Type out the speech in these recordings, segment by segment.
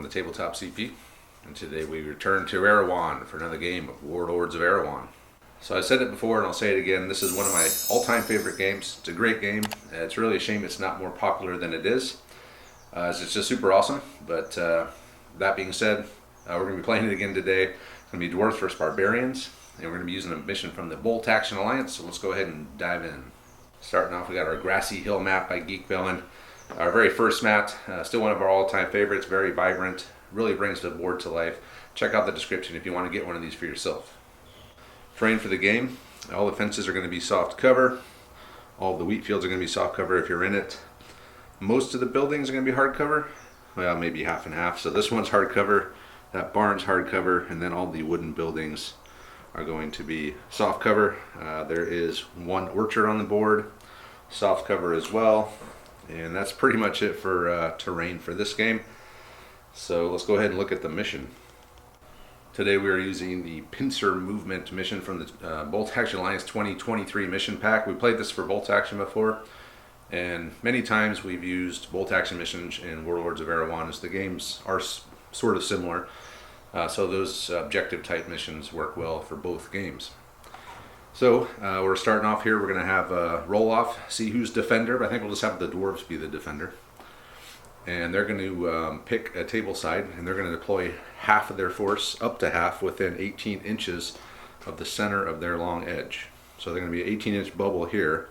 to Tabletop CP, and today we return to Erehwon for another game of Warlords of Erehwon. So I said it before and I'll say it again, this is one of my all-time favorite games. It's a great game. It's really a shame it's not more popular than it is. It's just super awesome, but that being said, we're going to be playing it again today. It's going to be Dwarves vs. Barbarians, and we're going to be using a mission from the Bolt Action Alliance, so let's go ahead and dive in. Starting off, we got our Grassy Hill map by Geek Villain. Our very first map, still one of our all-time favorites, very vibrant, really brings the board to life. Check out the description if you want to get one of these for yourself. Terrain for the game, all the fences are going to be soft cover. All the wheat fields are going to be soft cover if you're in it. Most of the buildings are going to be hard cover, well, maybe half and half. So this one's hard cover, that barn's hard cover, and then all the wooden buildings are going to be soft cover. There is one orchard on the board, soft cover as well. And that's pretty much it for terrain for this game. So let's go ahead and look at the mission. Today we are using the Pincer movement mission from the Bolt Action Alliance 2023 mission pack. We played this for Bolt Action before, and many times we've used Bolt Action missions in Warlords of Erehwon, as the games are sort of similar. So those objective type missions work well for both games. So we're starting off here. We're going to have a roll off, see who's defender, but I think we'll just have the dwarves be the defender. And they're going to pick a table side, and they're going to deploy half of their force, up to half, within 18 inches of the center of their long edge. So they're going to be an 18-inch bubble here.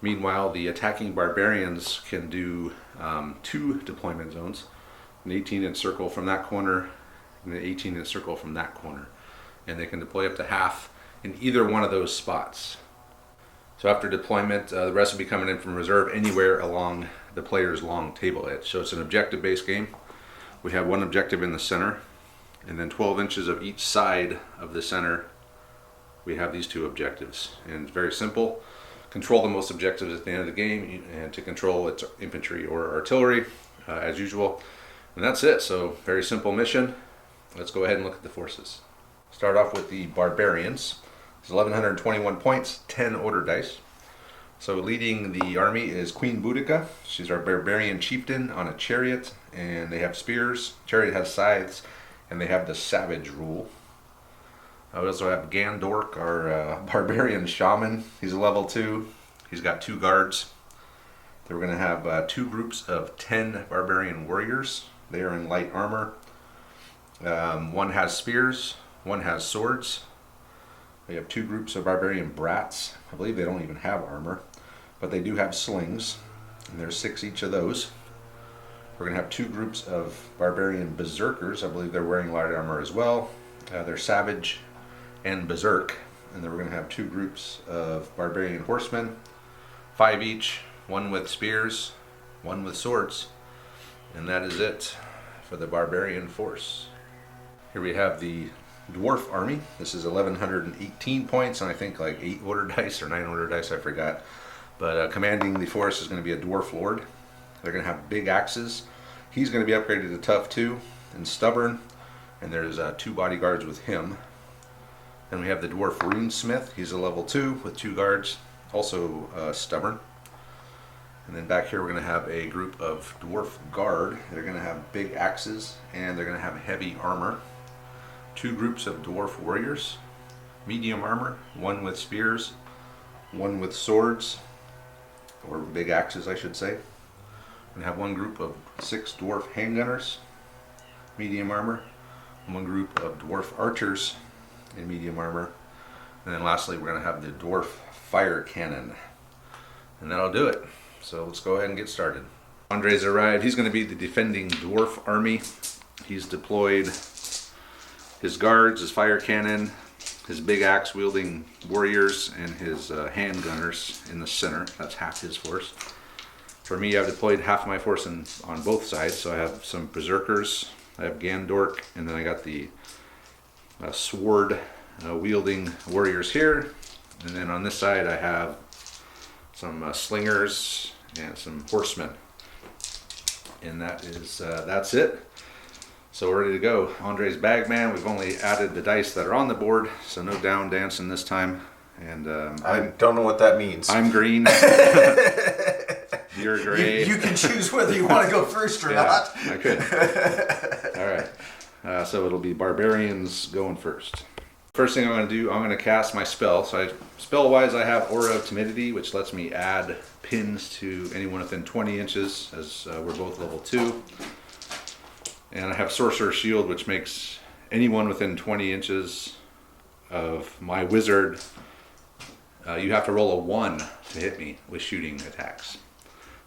Meanwhile, the attacking barbarians can do 2 deployment zones, an 18-inch circle from that corner, and an 18-inch circle from that corner. And they can deploy up to half in either one of those spots. So after deployment, the rest will be coming in from reserve anywhere along the player's long table edge. So it's an objective-based game. We have one objective in the center, and then 12 inches of each side of the center, we have these 2 objectives. And it's very simple. Control the most objectives at the end of the game, and to control its infantry or artillery, as usual. And that's it. So very simple mission. Let's go ahead and look at the forces. Start off with the barbarians. It's 1,121 points, 10 order dice. So leading the army is Queen Boudica. She's our barbarian chieftain on a chariot, and they have spears. Chariot has scythes, and they have the savage rule. We also have Gandork, our barbarian shaman. He's a level 2. He's got 2 guards. Then we're going to have 2 groups of 10 barbarian warriors. They are in light armor. One has spears, one has swords. We have 2 groups of barbarian brats. I believe they don't even have armor, but they do have slings, and there's 6 each of those. We're going to have 2 groups of barbarian berserkers. I believe they're wearing light armor as well. They're savage and berserk. And then we're going to have 2 groups of barbarian horsemen, 5 each, 1 with spears, 1 with swords. And that is it for the barbarian force. Here we have the dwarf army. This is 1,118 points, and I think like 8 order dice or 9 order dice, I forgot. But commanding the force is going to be a dwarf lord. They're going to have big axes. He's going to be upgraded to tough 2 and stubborn, and there's 2 bodyguards with him. Then we have the dwarf runesmith. He's a level 2 with 2 guards, also stubborn. And then back here we're going to have a group of dwarf guard. They're going to have big axes, and they're going to have heavy armor. 2 groups of dwarf warriors, medium armor, 1 with spears, 1 with swords, or big axes I should say. And have 1 group of 6 dwarf handgunners, medium armor, 1 group of dwarf archers in medium armor, and then lastly we're going to have the dwarf fire cannon. And that'll do it. So let's go ahead and get started. Andre's arrived. He's going to be the defending dwarf army. He's deployed his guards, his fire cannon, his big axe wielding warriors, and his handgunners in the center. That's half his force. For me, I've deployed half my force on both sides. So I have some berserkers, I have Gandork, and then I got the sword wielding warriors here. And then on this side I have some slingers and some horsemen. And that's it. So we're ready to go. Andre's Bagman. We've only added the dice that are on the board, so no down dancing this time. And I don't know what that means. I'm green. You're gray. You can choose whether you want to go first or not. I could. All right. So it'll be barbarians going first. First thing I'm going to do, I'm going to cast my spell. So spell-wise, I have Aura of Timidity, which lets me add pins to anyone within 20 inches, as we're both level 2. And I have Sorcerer's Shield, which makes anyone within 20 inches of my wizard, you have to roll a 1 to hit me with shooting attacks.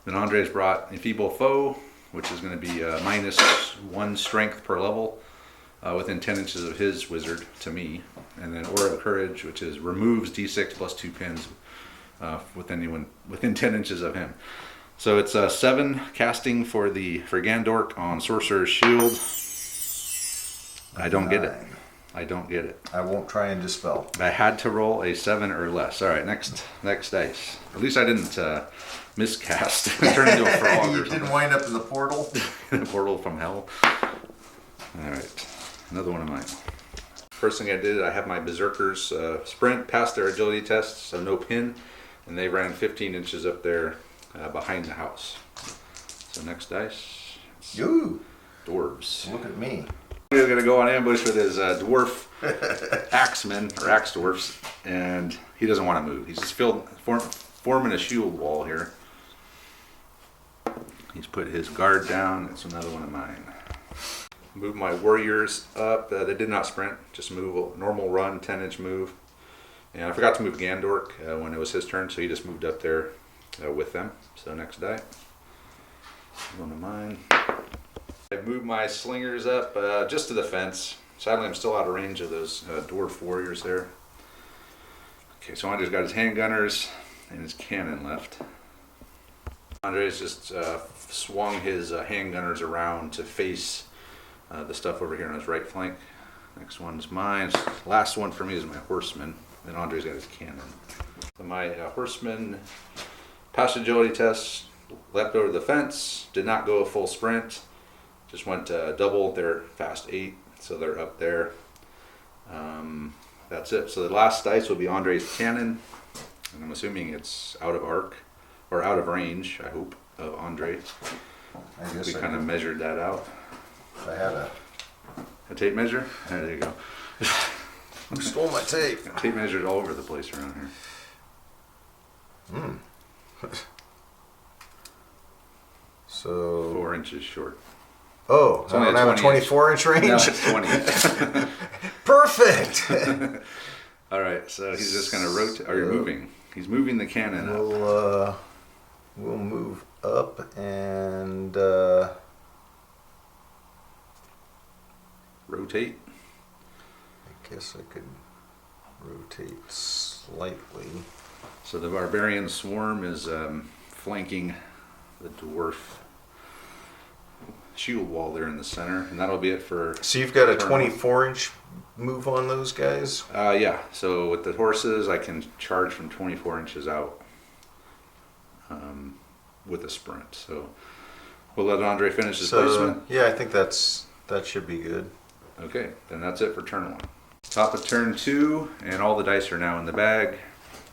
Then Andre's brought Enfeeble Foe, which is going to be -1 strength per level within 10 inches of his wizard to me. And then Aura of Courage, which is removes D6 plus 2 pins with anyone within 10 inches of him. So it's 7 casting for Gandork on Sorcerer's Shield. I don't get it. I don't get it. I won't try and dispel. I had to roll a 7 or less. All right, next dice. At least I didn't miscast. Turn into a frog. You didn't wind up in the portal? The portal from hell. All right, another one of mine. First thing I did, I have my Berserkers sprint past their agility test, so no pin, and they ran 15 inches up there behind the house. So next dice. Ooh. Dwarves. Look at me. He's going to go on ambush with his dwarf axemen, or axe dwarfs, and he doesn't want to move. He's just forming a shield wall here. He's put his guard down. It's another one of mine. Move my warriors up. They did not sprint, just move a normal run, 10-inch move. And I forgot to move Gandork when it was his turn, so he just moved up there with them. So next die. One of mine. I moved my slingers up just to the fence. Sadly, I'm still out of range of those dwarf warriors there. Okay, so Andre's got his handgunners and his cannon left. Andre's just swung his handgunners around to face the stuff over here on his right flank. Next one's mine. Last one for me is my horseman. Then Andre's got his cannon. So my horseman passed agility test, leapt over the fence, did not go a full sprint. Just went double. They're fast 8, so they're up there. That's it. So the last dice will be Andre's cannon, and I'm assuming it's out of arc or out of range. I hope of Andre. I guess we kind of measured that out. I had a tape measure. There you go. Who stole my tape? Tape measured all over the place around here. So 4 inches short. Oh, so I don't have a 24-inch range? No, it's 20. Perfect! All right, so he's just going to rotate. Are you moving? He's moving the cannon up. We'll move up and... rotate? I guess I could rotate slightly. So the barbarian swarm is flanking the dwarf shield wall there in the center, and that'll be it for... So you've got a 24-inch move on those guys? Yeah, so with the horses I can charge from 24 inches out with a sprint. So we'll let Andre finish his placement. Yeah, I think that should be good. Okay, then that's it for turn 1. Top of turn 2, and all the dice are now in the bag,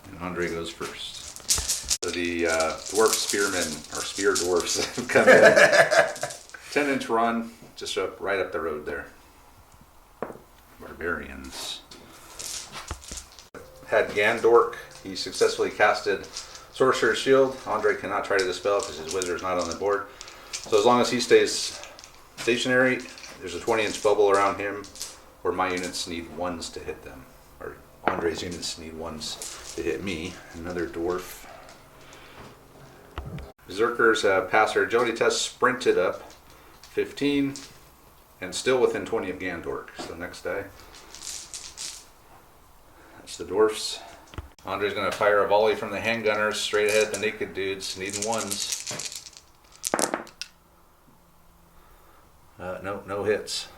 and Andre goes first. So the dwarf spearmen, or spear dwarfs, have come in. 10-inch run, just right up the road there. Barbarians. Had Gandork. He successfully casted Sorcerer's Shield. Andre cannot try to dispel because his wizard's not on the board. So as long as he stays stationary, there's a 20-inch bubble around him where my units need 1s to hit them. Or Andre's units need 1s to hit me. Another dwarf. Berserkers have passed their agility test, sprinted up 15, and still within 20 of Gandork. So next die. That's the dwarfs. Andre's going to fire a volley from the handgunners straight ahead at the naked dudes, needing 1s. No hits.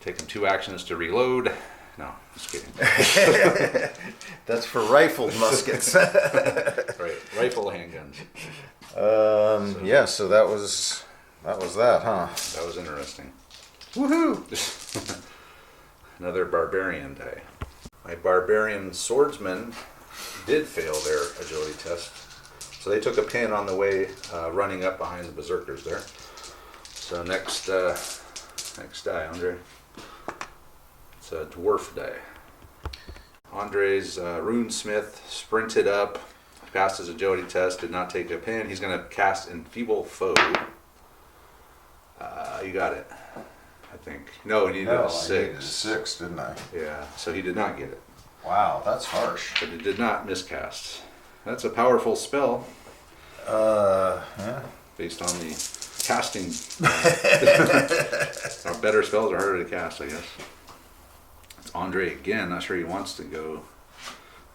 Taking 2 actions to reload. No, just kidding. That's for rifled muskets. Right, rifle handguns. Yeah, so that was that, huh? That was interesting. Woohoo! Another barbarian die. My barbarian swordsman did fail their agility test. So they took a pin on the way running up behind the berserkers there. So next die, Andre. It's a dwarf die. Andre's runesmith sprinted up, passed his agility test, did not take a pin. He's going to cast Enfeeble Foe. You got it, I think. No, he needed a 6. I needed a 6, didn't I? Yeah, so he did not get it. Wow, that's harsh. But it did not miscast. That's a powerful spell. Yeah. Based on the casting. Our better spells are harder to cast, I guess. It's Andre again. Not sure he wants to go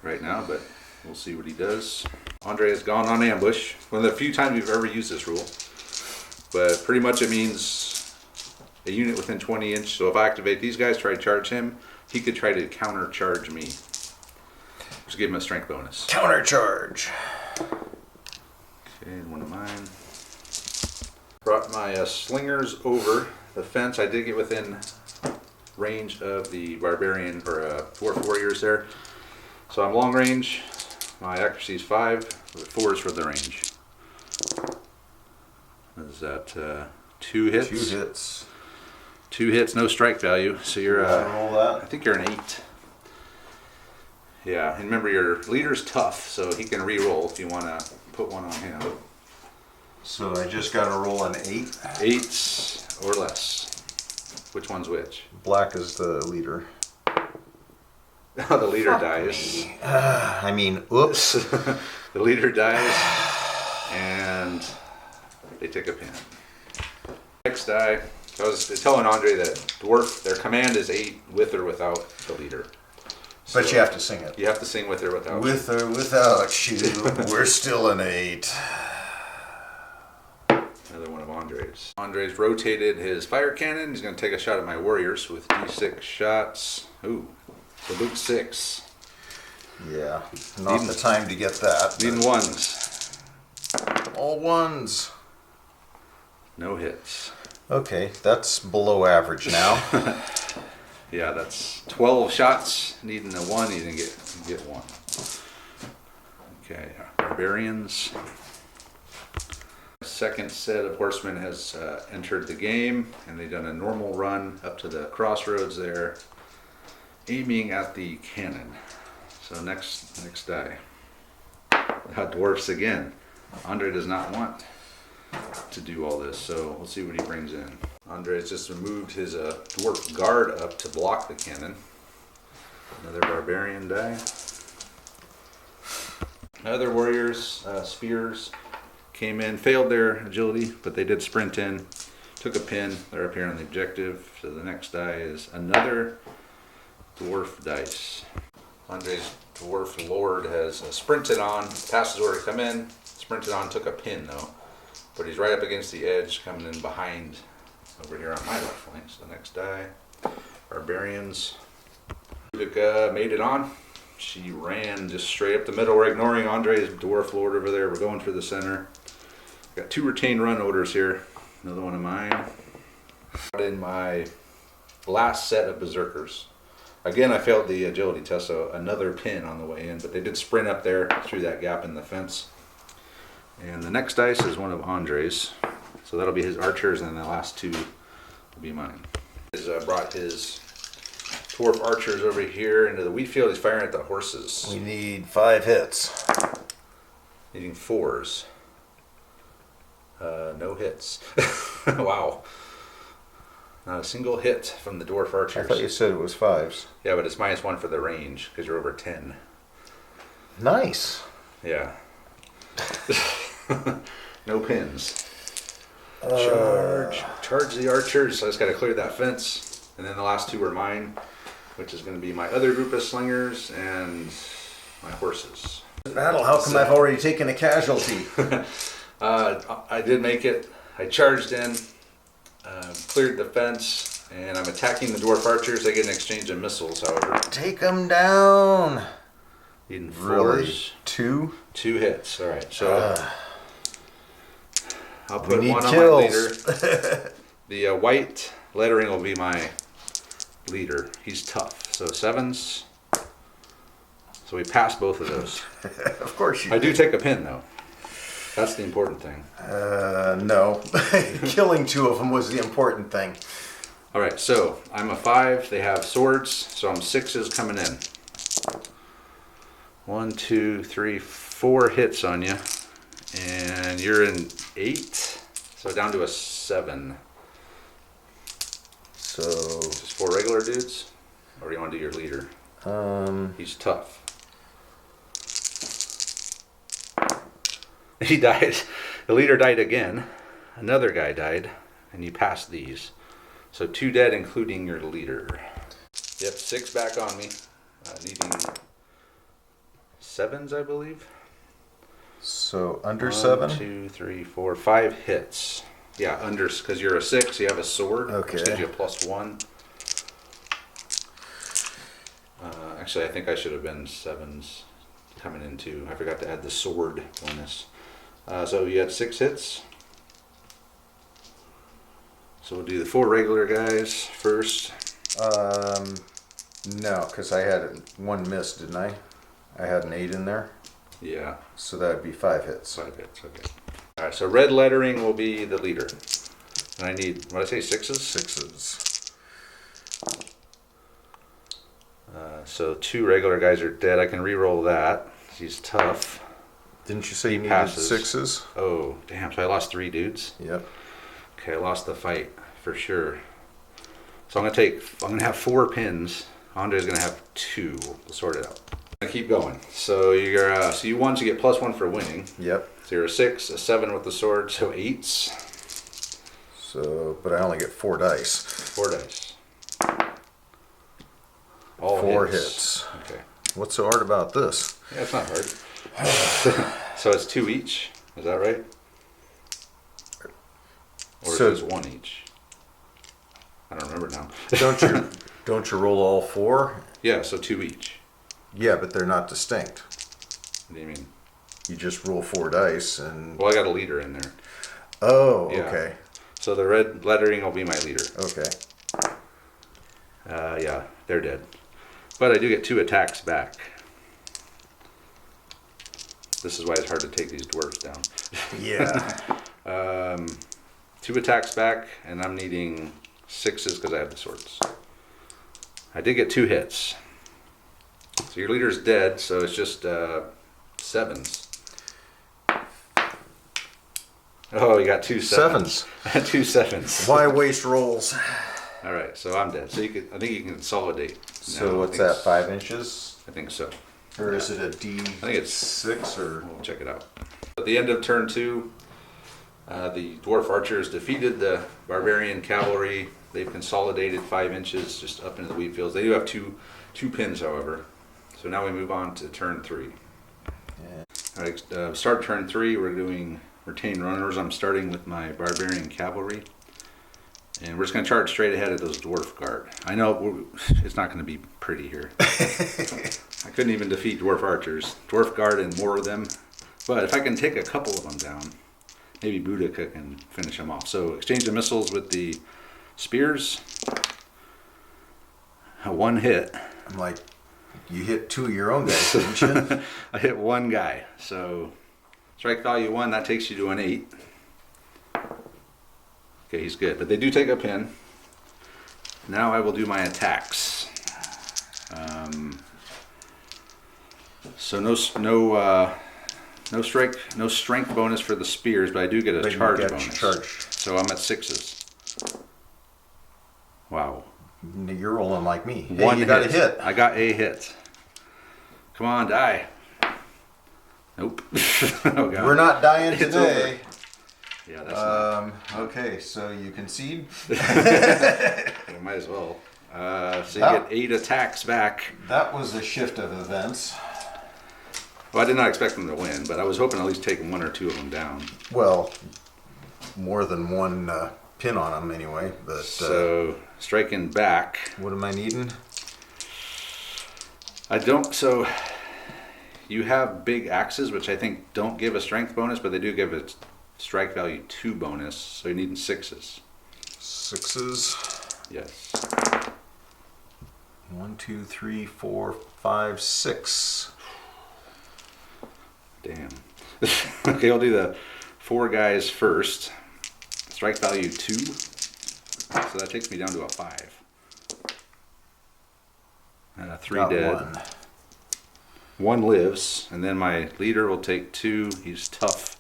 right now, but we'll see what he does. Andre has gone on ambush. One of the few times we've ever used this rule. But pretty much it means a unit within 20 inch. So if I activate these guys, try to charge him, he could try to counter charge me. Just give him a strength bonus. Counter charge. Okay, one of mine. Brought my slingers over the fence. I did get within range of the barbarian or dwarf warriors there. So I'm long range. My accuracy is 5. The 4 is for the range. Is that 2 hits? 2 hits. 2 hits, no strike value. So you're roll that. I think you're an 8. Yeah, and remember your leader's tough, so he can re-roll if you want to put one on him. So I just got to roll an 8. 8 or less. Which one's which? Black is the leader. Oh, the leader dies. Oops. The leader dies, and they take a pin. Next die. I was telling Andre that dwarf, their command is 8 with or without the leader. So But you have to sing it. you have to sing with or without. With or without you, we're still an 8. Another one of Andre's. Andre's rotated his fire cannon. He's going to take a shot at my warriors with D6 shots. Ooh, salute 6. Yeah, not the time to get that. Needing 1s. All 1s. No hits. Okay, that's below average now. Yeah, that's 12 shots. Needing a 1, you didn't get 1. Okay, barbarians. Second set of horsemen has entered the game, and they've done a normal run up to the crossroads there, aiming at the cannon. So next die. Dwarfs again. Andre does not want to do all this, so we'll see what he brings in. Andre has just removed his dwarf guard up to block the cannon. Another barbarian die. Other warriors, spears, came in, failed their agility, but they did sprint in, took a pin. They're up here on the objective. So the next die is another dwarf dice. Andre's dwarf lord has sprinted on, passed his order to come in, sprinted on, took a pin though. But he's right up against the edge, coming in behind over here on my left flank. So the next die, barbarians. Utica made it on. She ran just straight up the middle. We're ignoring Andre's dwarf lord over there. We're going for the center. Got 2 retained run orders here. Another one of mine. In my last set of berserkers. Again, I failed the agility test, so another pin on the way in. But they did sprint up there through that gap in the fence. And the next dice is one of Andre's. So that'll be his archers, and the last 2 will be mine. He's brought his dwarf archers over here into the wheat field. He's firing at the horses. We need 5 hits. Needing 4s. No hits. Wow. Not a single hit from the dwarf archers. I thought you said it was 5s. Yeah, but it's -1 for the range because you're over 10. Nice. Yeah. No pins. Charge the archers. So I just got to clear that fence. And then the last 2 are mine, which is going to be my other group of slingers and my horses. Battle, how come I've already taken a casualty? I did make it. I charged in, cleared the fence, and I'm attacking the dwarf archers. They get an exchange of missiles, however. Take them down. Needing 4s. Really? 2? 2 hits. All right. So I'll put need 1 kills. on my leader. The white lettering will be my leader. He's tough. So 7s. So we pass both of those. Of course you I do take a pin though. That's the important thing. No. Killing 2 of them was the important thing. All right, so I'm a 5. They have swords, so I'm 6s coming in. 1, 2, 3, 4 hits on you, and you're in 8, so down to a 7. So Just 4 regular dudes, or do you want to do your leader? He's tough. He died. The leader died again. Another guy died, and you passed these. So 2 dead, including your leader. Yep, 6 back on me. Needing 7s, I believe. so under 1, 7? 2, 3, 4, 5 hits. Yeah, under, because you're a 6, you have a sword. Okay. Which gives you a +1. Actually, I think I should have been 7s coming into. I forgot to add the sword bonus. So you had 6 hits. So we'll do the 4 regular guys first. No, because I had 1 miss, didn't I? I had an 8 in there. Yeah, So that would be 5 hits. 5 hits. Okay. All right. So red lettering will be the leader, and I need, what did I say, 6s? 6s. So 2 regular guys are dead. I can re-roll that. He's tough. Didn't you say you needed passes. 6s? Oh, damn. So I lost 3 dudes. Yep. Okay, I lost the fight for sure. So I'm gonna have 4 pins. Andre's gonna have 2. We'll sort it out. I'm gonna keep going. So so you won to get +1 for winning. Yep. So you're a 6, a 7 with the sword, so 8s. So, but I only get 4 dice. 4 dice. All 4 hits. Okay. What's so hard about this? Yeah, it's not hard. So it's 2 each. Is that right? Or So- is it 1 each? I don't remember now. Don't you roll all 4? Yeah, so 2 each. Yeah, but they're not distinct. What do you mean? You just roll 4 dice and. Well, I got a leader in there. Oh, Yeah. okay. So the red lettering will be my leader. Okay. Yeah, they're dead. But I do get 2 attacks back. This is why it's hard to take these dwarves down. Yeah. 2 attacks back, and I'm needing 6s because I have the swords. I did get 2 hits. So your leader's dead, so it's just 7s. Oh, you got 2 7s. 2 7s. Why waste rolls? All right, so I'm dead. So I think you can consolidate. So now. what's that? 5 inches? I think so. Or is it a D? I think it's 6 or. We'll check it out. At the end of turn 2, the dwarf archers defeated the barbarian cavalry. They've consolidated 5 inches just up into the wheat fields. They do have two pins, however. So now we move on to turn 3. Yeah. All right, start turn 3. We're doing retained runners. I'm starting with my barbarian cavalry. And we're just going to charge straight ahead of those dwarf guard. I know it's not going to be pretty here. I couldn't even defeat dwarf archers. Dwarf guard and more of them. But if I can take a couple of them down, maybe Boudica can finish them off. So exchange the missiles with the spears. 1 hit. I'm like, you hit 2 of your own guys, didn't you? I hit 1 guy. So strike value 1, that takes you to an 8. Okay, he's good. But they do take a pin. Now I will do my attacks. So no strength bonus for the spears, but I do get a But you charge get bonus. charge. So I'm at 6s. Wow. You're rolling like me. Hey, 1 you got a hit. I got a hit. Come on, die. Nope. Oh God. We're not dying It's today. Yeah, that's not. Okay, so you concede? You might as well. So you get 8 attacks back. That was a shift of events. Well, I did not expect them to win, but I was hoping to at least take 1 or 2 of them down. Well, more than 1 pin on them anyway. But So striking back. what am I needing? I don't. So you have big axes, which I think don't give a strength bonus, but they do give a strike value 2 bonus. So you're needing 6s. 6s. Yes. 1, 2, 3, 4, 5, 6. Damn. Okay, I'll do the 4 guys first. Strike value 2. So that takes me down to a 5. 3 Got dead. 1. 1 lives, and then my leader will take 2. He's tough.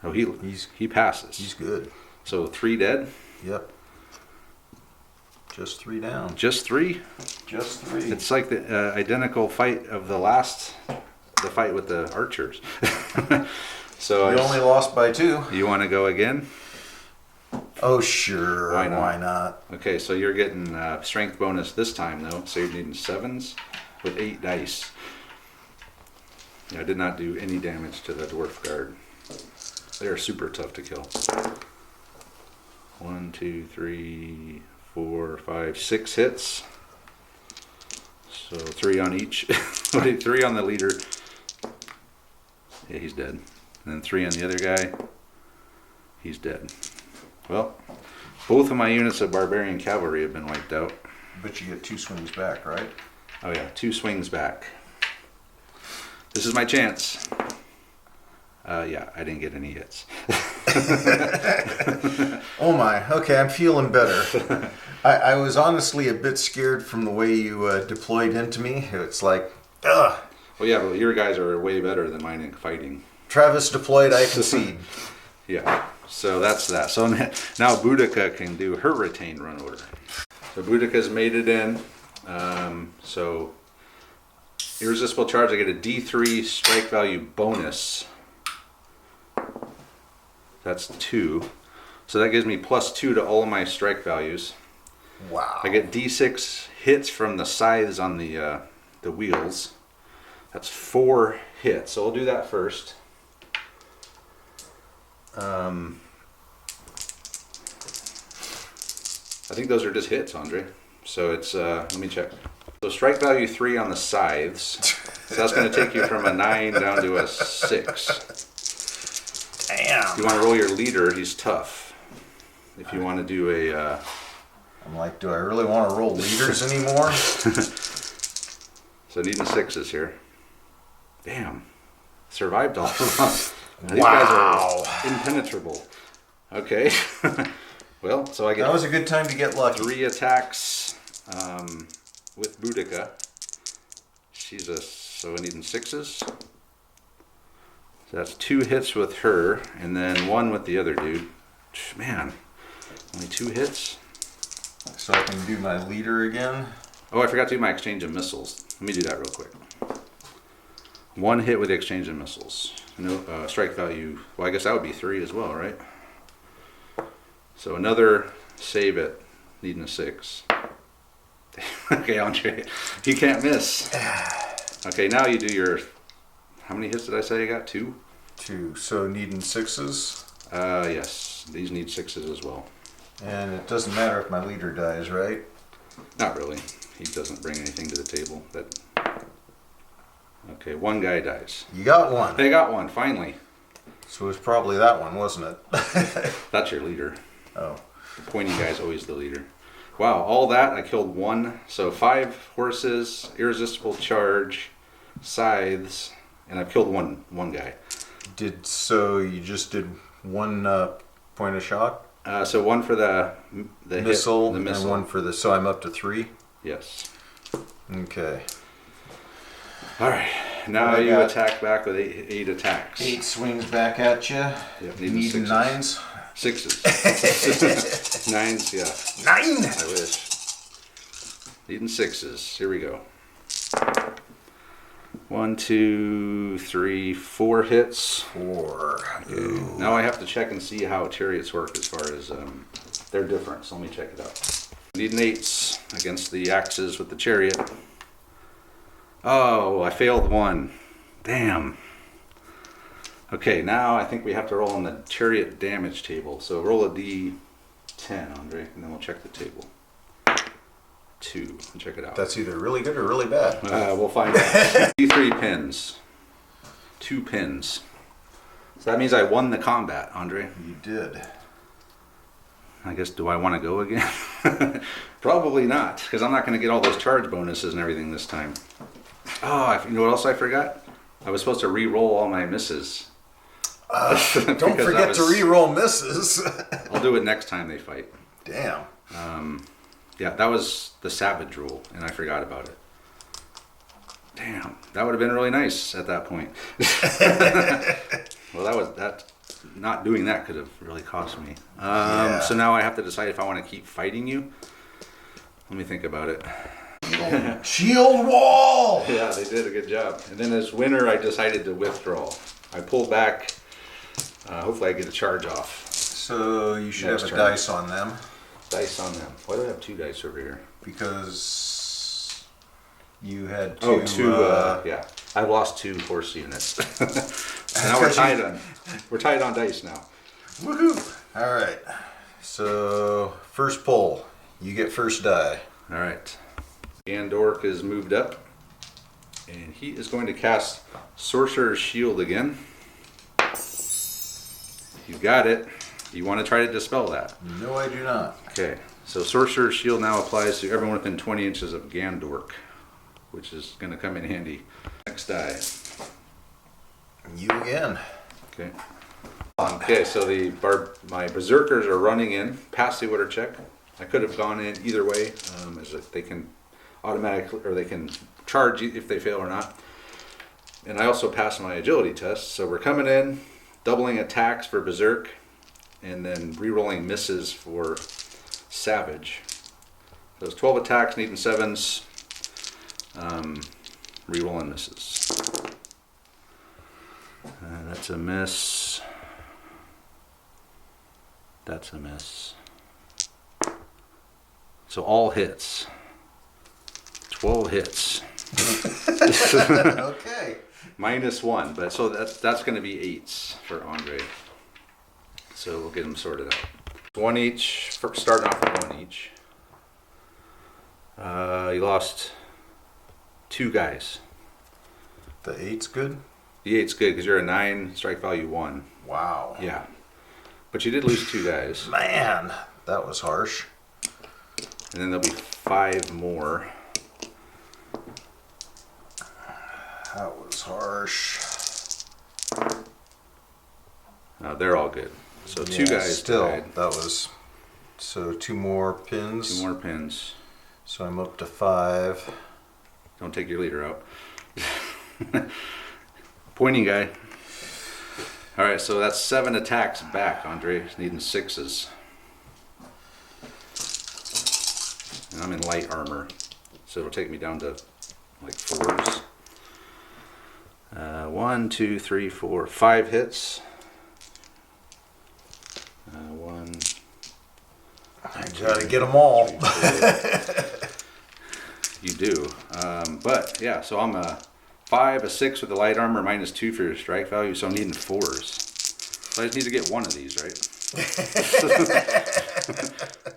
Oh, he passes. He's good. So 3 dead. Yep. Just 3 down. Just 3. Just 3. It's like the identical fight of the fight with the archers. So You only lost by 2. You want to go again? Oh, sure. Why not? Why not? Okay, so you're getting strength bonus this time though. So you're needing 7s with 8 dice. I did not do any damage to the dwarf guard. They're super tough to kill. 1, 2, 3, 4, 5, 6 hits. So 3 on each. 3 on the leader. Yeah, he's dead. And then 3 on the other guy. He's dead. Well, both of my units of barbarian cavalry have been wiped out. But you get 2 swings back, right? Oh yeah, 2 swings back. This is my chance. Yeah, I didn't get any hits. Oh my, okay, I'm feeling better. I was honestly a bit scared from the way you deployed into me. It's like, ugh. Well, yeah, but your guys are way better than mine in fighting. Travis deployed, I concede. Yeah, so that's that. So now Boudica can do her retained run order. So Boudica's made it in. So irresistible charge, I get a D3 strike value bonus. That's 2. So that gives me +2 to all of my strike values. Wow. I get D6 hits from the scythes on the wheels. That's 4 hits. So we'll do that first. I think those are just hits, Andre. So it's, let me check. So strike value 3 on the scythes. So that's going to take you from a 9 down to a 6. Damn. You want to roll your leader, he's tough. If you want to do a... I'm like, do I really want to roll leaders anymore? So needing 6s here. Damn. Survived all. These Wow. guys are impenetrable. Okay. Well, so I get... That was a good time to get lucky. 3 attacks with Boudica. She's a... So needing 6s. So that's 2 hits with her, and then 1 with the other dude. Man, only 2 hits. So I can do my leader again. Oh, I forgot to do my exchange of missiles. Let me do that real quick. 1 hit with the exchange of missiles. No strike value. Well, I guess that would be 3 as well, right? So another save it, needing a 6. Okay, Andre, you can't miss. Okay, now you do your... How many hits did I say you got? 2? 2. So needing 6s. Yes. These need 6s as well. And it doesn't matter if my leader dies, right? Not really. He doesn't bring anything to the table. Okay, 1 guy dies. You got 1. They got 1, finally. So it was probably that one, wasn't it? That's your leader. Oh. The pointy guy's always the leader. Wow, all that, I killed 1. So 5 horses, irresistible charge, scythes, and I've killed one guy. So you just did 1 point of shock? So 1 for the missile, hit, the missile, and 1 for the... So I'm up to 3? Yes. Okay. All right. Now you attack back with 8 attacks. 8 swings back at you. Yep, Needing 9s. 6s. 9s, yeah. 9! I wish. Needing 6s. Here we go. 1, 2, 3, 4 hits. 4. Okay. Now I have to check and see how chariots work as far as they're different. So let me check it out. Needing 8s against the axes with the chariot. Oh, I failed 1. Damn. Okay, now I think we have to roll on the chariot damage table. So roll a d10, Andre, and then we'll check the table. 2. Check it out. That's either really good or really bad. We'll find out. D3 pins. 2 pins. So that means I won the combat, Andre. You did. I guess, do I want to go again? Probably not, because I'm not going to get all those charge bonuses and everything this time. Oh, you know what else I forgot? I was supposed to re-roll all my misses. Don't forget to re-roll misses. I'll do it next time they fight. Damn. Yeah, that was the savage rule, and I forgot about it. Damn, that would have been really nice at that point. Well, that. Not doing that could have really cost me. So now I have to decide if I want to keep fighting you. Let me think about it. Shield wall! Yeah, they did a good job. And then as winner, I decided to withdraw. I pulled back. Hopefully I get a charge off. So you should Next have a turn. dice on them. Dice on them. Why do I have 2 dice over here? Because you had two. Oh, 2, yeah. I've lost 2 horse units. So now we're tied on dice now. Woohoo! All right. So first pull, you get first die. All right. Gandork is moved up, and he is going to cast Sorcerer's Shield again. You got it. You want to try to dispel that? No, I do not. Okay. So Sorcerer's Shield now applies to everyone within 20 inches of Gandork, which is going to come in handy. Next die. You again. Okay. Okay, so my berserkers are running in past the order check. I could have gone in either way, as if they can automatically, or they can charge if they fail or not. And I also passed my agility test, so we're coming in, doubling attacks for berserk, and then re-rolling misses for savage. So it's 12 attacks, needing 7s, re-rolling misses. That's a miss. That's a miss. So all hits. 12 hits. Okay. -1, but so that's going to be 8s for Andre. So we'll get them sorted out. 1 each. Starting off with 1 each. You lost 2 guys. The 8's good? The 8's good because you're a 9, strike value 1. Wow. Yeah. But you did lose 2 guys. Man, that was harsh. And then there'll be 5 more. That was harsh. They're all good. So 2 Yeah, guys still, died. that was... So 2 more pins. 2 more pins. So I'm up to 5. Don't take your leader out. Pointing guy. All right, so that's 7 attacks back, Andre. Needing 6s. And I'm in light armor, so it'll take me down to like 4s. 1, 2, 3, 4, 5 hits. 1. I gotta get them all. 3, 4. You do. But yeah, so I'm a 5, a 6 with the light armor, -2 for your strike value, so I'm needing 4s. So I just need to get 1 of these, right?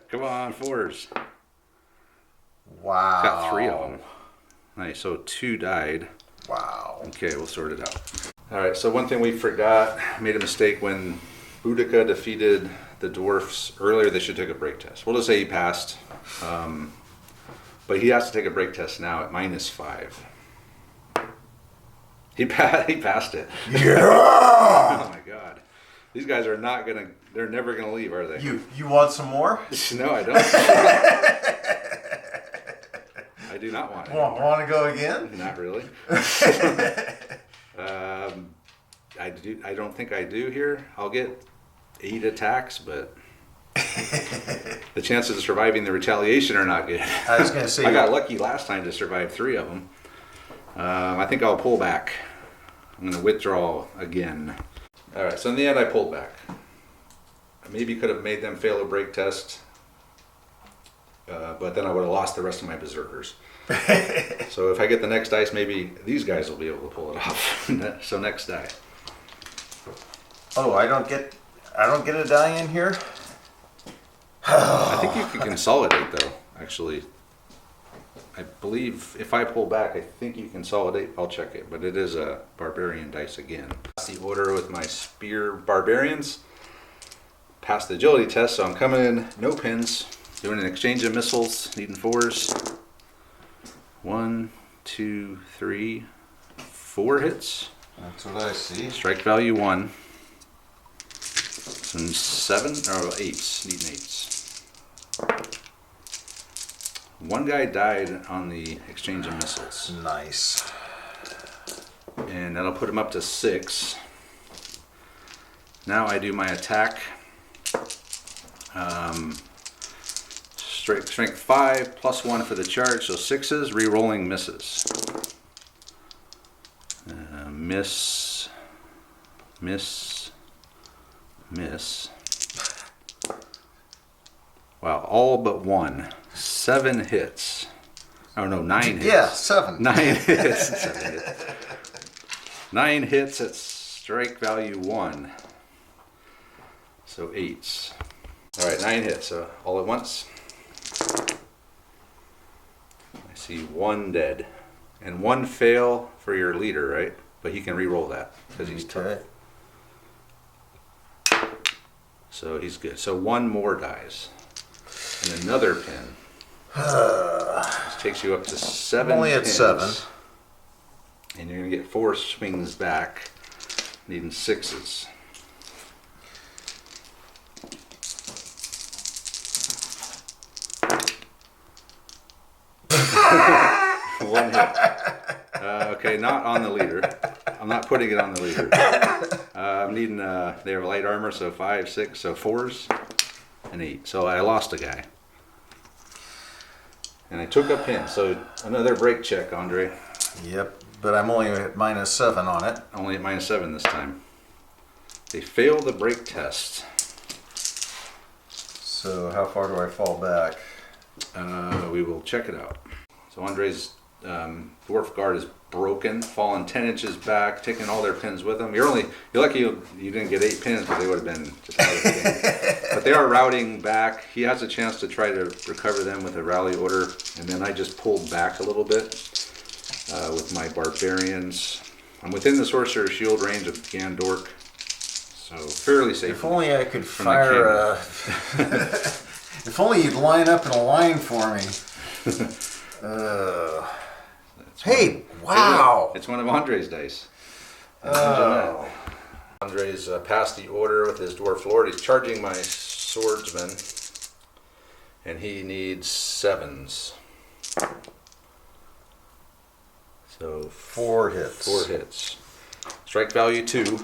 Come on, 4s. Wow. Got 3 of them. Nice, so 2 died. Wow. Okay, we'll sort it out. All right, so one thing we forgot, made a mistake when Boudica defeated the dwarfs earlier. They should take a break test. We'll just say he passed. But he has to take a break test now at -5. He passed it. Yeah. Oh my god. These guys are not gonna, they're never gonna leave, are they? You want some more? No, I don't. I do not want it. Want to go again? Not really. I don't think I do here. I'll get 8 attacks, but the chances of surviving the retaliation are not good. I was going to say... I got lucky last time to survive 3 of them. I think I'll pull back. I'm going to withdraw again. All right, so in the end, I pulled back. I maybe could have made them fail a break test, but then I would have lost the rest of my berserkers. So if I get the next dice, maybe these guys will be able to pull it off. So next die. Oh, I don't get a die in here? I think you can consolidate though, actually. I believe if I pull back, I think you consolidate. I'll check it, but it is a barbarian dice again. That's the order with my spear barbarians. Passed the agility test, so I'm coming in, no pins. Doing an exchange of missiles, needing 4s. 1, 2, 3, 4 hits. That's what I see. Strike value 1. Some 7 or 8s. Needing 8s. One guy died on the exchange of missiles. Nice. And that'll put him up to 6. Now I do my attack. Strength 5 plus 1 for the charge, so 6s, re-rolling misses. Miss. Wow, all but 1. 7 hits. Oh no, 9 hits. Yeah, 7. 9 hits. 7 hits. 9 hits at strike value 1. So 8s. Alright, 9 hits, so all at once. I see 1 dead. And 1 fail for your leader, right? But he can re-roll that because he's tough. So he's good. So 1 more dies. And another pin. This takes you up to 7 I'm only at pins. 7. And you're going to get 4 swings back, needing 6s. One hit. Okay, not on the leader. I'm not putting it on the leader. I'm needing, they have light armor, so 5, 6, so 4s and 8. So I lost a guy. And I took a pin, so another break check, Andre. Yep, but I'm only at -7 on it. Only at -7 this time. They fail the break test. So how far do I fall back? We will check it out. So Andre's dwarf guard is broken, fallen 10 inches back, taking all their pins with them. You're lucky you didn't get 8 pins, but they would have been just out of the game. But they are routing back. He has a chance to try to recover them with a rally order, and then I just pulled back a little bit with my barbarians. I'm within the sorcerer's shield range of Gandork, so fairly safe. If only I could fire a... If only you'd line up in a line for me. Hey, wow! It's one of Andre's dice. Andre's passed the order with his dwarf lord. He's charging my swordsman, and he needs 7s. So 4 hits. 4 hits. Strike value 2.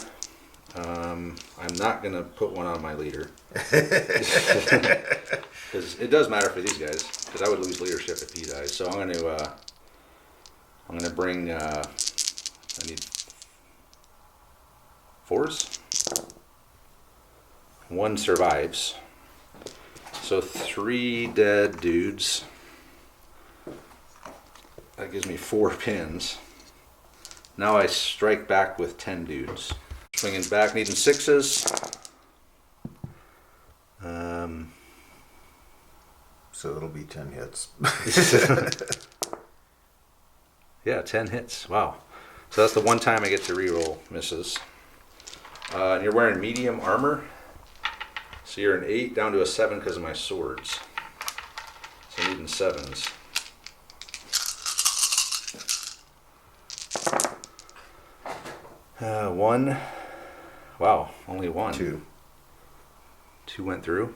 I'm not going to put one on my leader. Because it does matter for these guys. Because I would lose leadership if he dies. So I'm going to bring. I need 4s. 1 survives. So 3 dead dudes. That gives me 4 pins. Now I strike back with 10 dudes. Swinging back, needing 6s. So it'll be 10 hits. Yeah, 10 hits. Wow. So that's the one time I get to reroll misses. And you're wearing medium armor. So you're an 8 down to a 7 because of my swords. So needing 7s. One. Wow, only 1. 2. 2 went through.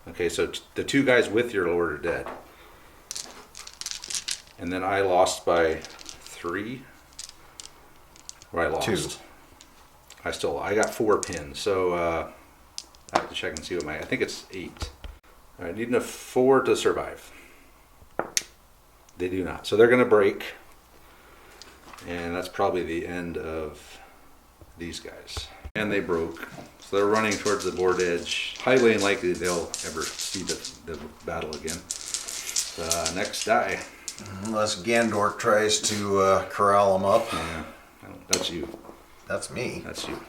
Okay, so the 2 guys with your lord are dead. And then I lost by 3. Or I lost. 2. I got 4 pins, so I have to check and see what I think it's 8. All right, needing a 4 to survive. They do not. So they're going to break. And that's probably the end of these guys. And they broke. So they're running towards the board edge. Highly unlikely they'll ever see the battle again. Next die. Unless Gandork tries to corral them up. Yeah, that's you. That's me. That's you.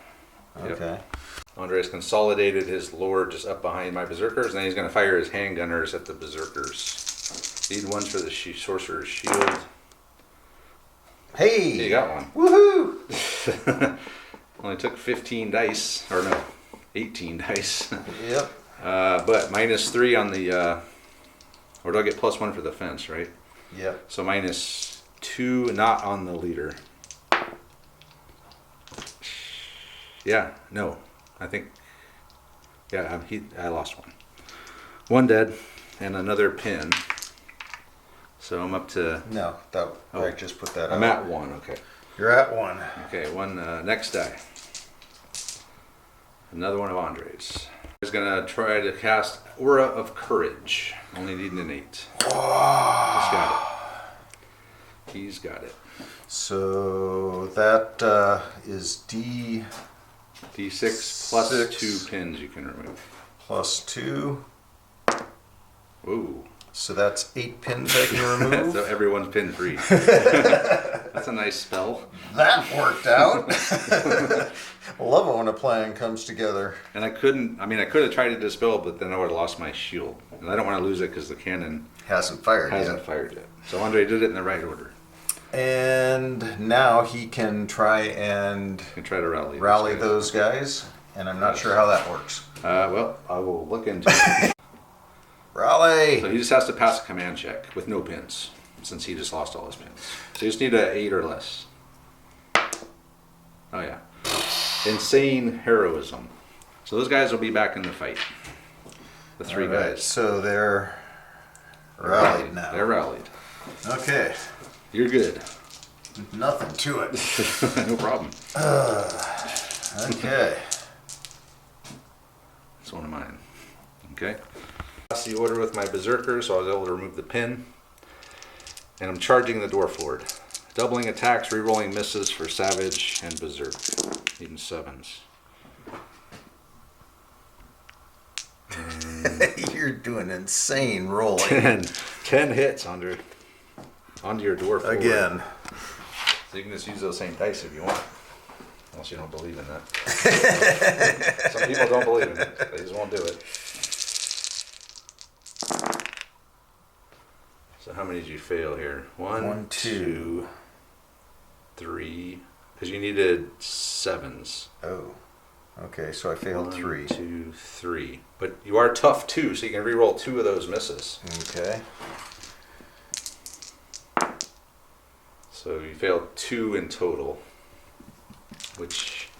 Okay. Yep. Andre's consolidated his lord just up behind my berserkers, and then he's going to fire his handgunners at the berserkers. Need 1 for the sorcerer's shield. Hey! You got one. Woohoo! Only took 15 dice, or no, 18 dice. Yep. But -3 on the, or do I get +1 for the fence, right? Yep. So -2 not on the leader. Yeah, no. I think, yeah, I lost one. One dead and another pin. So I'm up to... No, I just put that I'm out. at 1, okay. You're at 1. Okay, next die. Another one of Andre's. He's gonna try to cast Aura of Courage. Only needing an 8. He's got it. So that is D6 plus 2 pins you can remove. Plus 2. Ooh. So that's 8 pins I can remove. So everyone's pin free. That's a nice spell. That worked out. I love it when a plan comes together. And I could have tried to dispel, but then I would have lost my shield. And I don't want to lose it because the cannon hasn't fired yet. So Andre did it in the right order. And now he can try to rally those guys. And I'm not sure how that works. Well, I will look into it. Rally! So he just has to pass a command check with no pins, since he just lost all his pins. So you just need an 8 or less. Oh yeah. Insane heroism. So those guys will be back in the fight. The 3 guys. So they're rallied now. They're rallied. Okay. You're good. Nothing to it. No problem. Okay. It's one of mine. Okay. That's the order with my berserker, so I was able to remove the pin. And I'm charging the Dwarf Lord. Doubling attacks, rerolling misses for Savage and Berserk. Even 7s. You're doing insane rolling. 10 hits onto your Dwarf Lord. Again. So you can just use those same dice if you want. Unless you don't believe in that. Some people don't believe in it. They just won't do it. So how many did you fail here? 1, 2, 3. Because you needed 7s. Oh. Okay, so I failed 3. 1, 2, 3. But you are tough too, so you can re-roll 2 of those misses. Okay. So you failed 2 in total. Which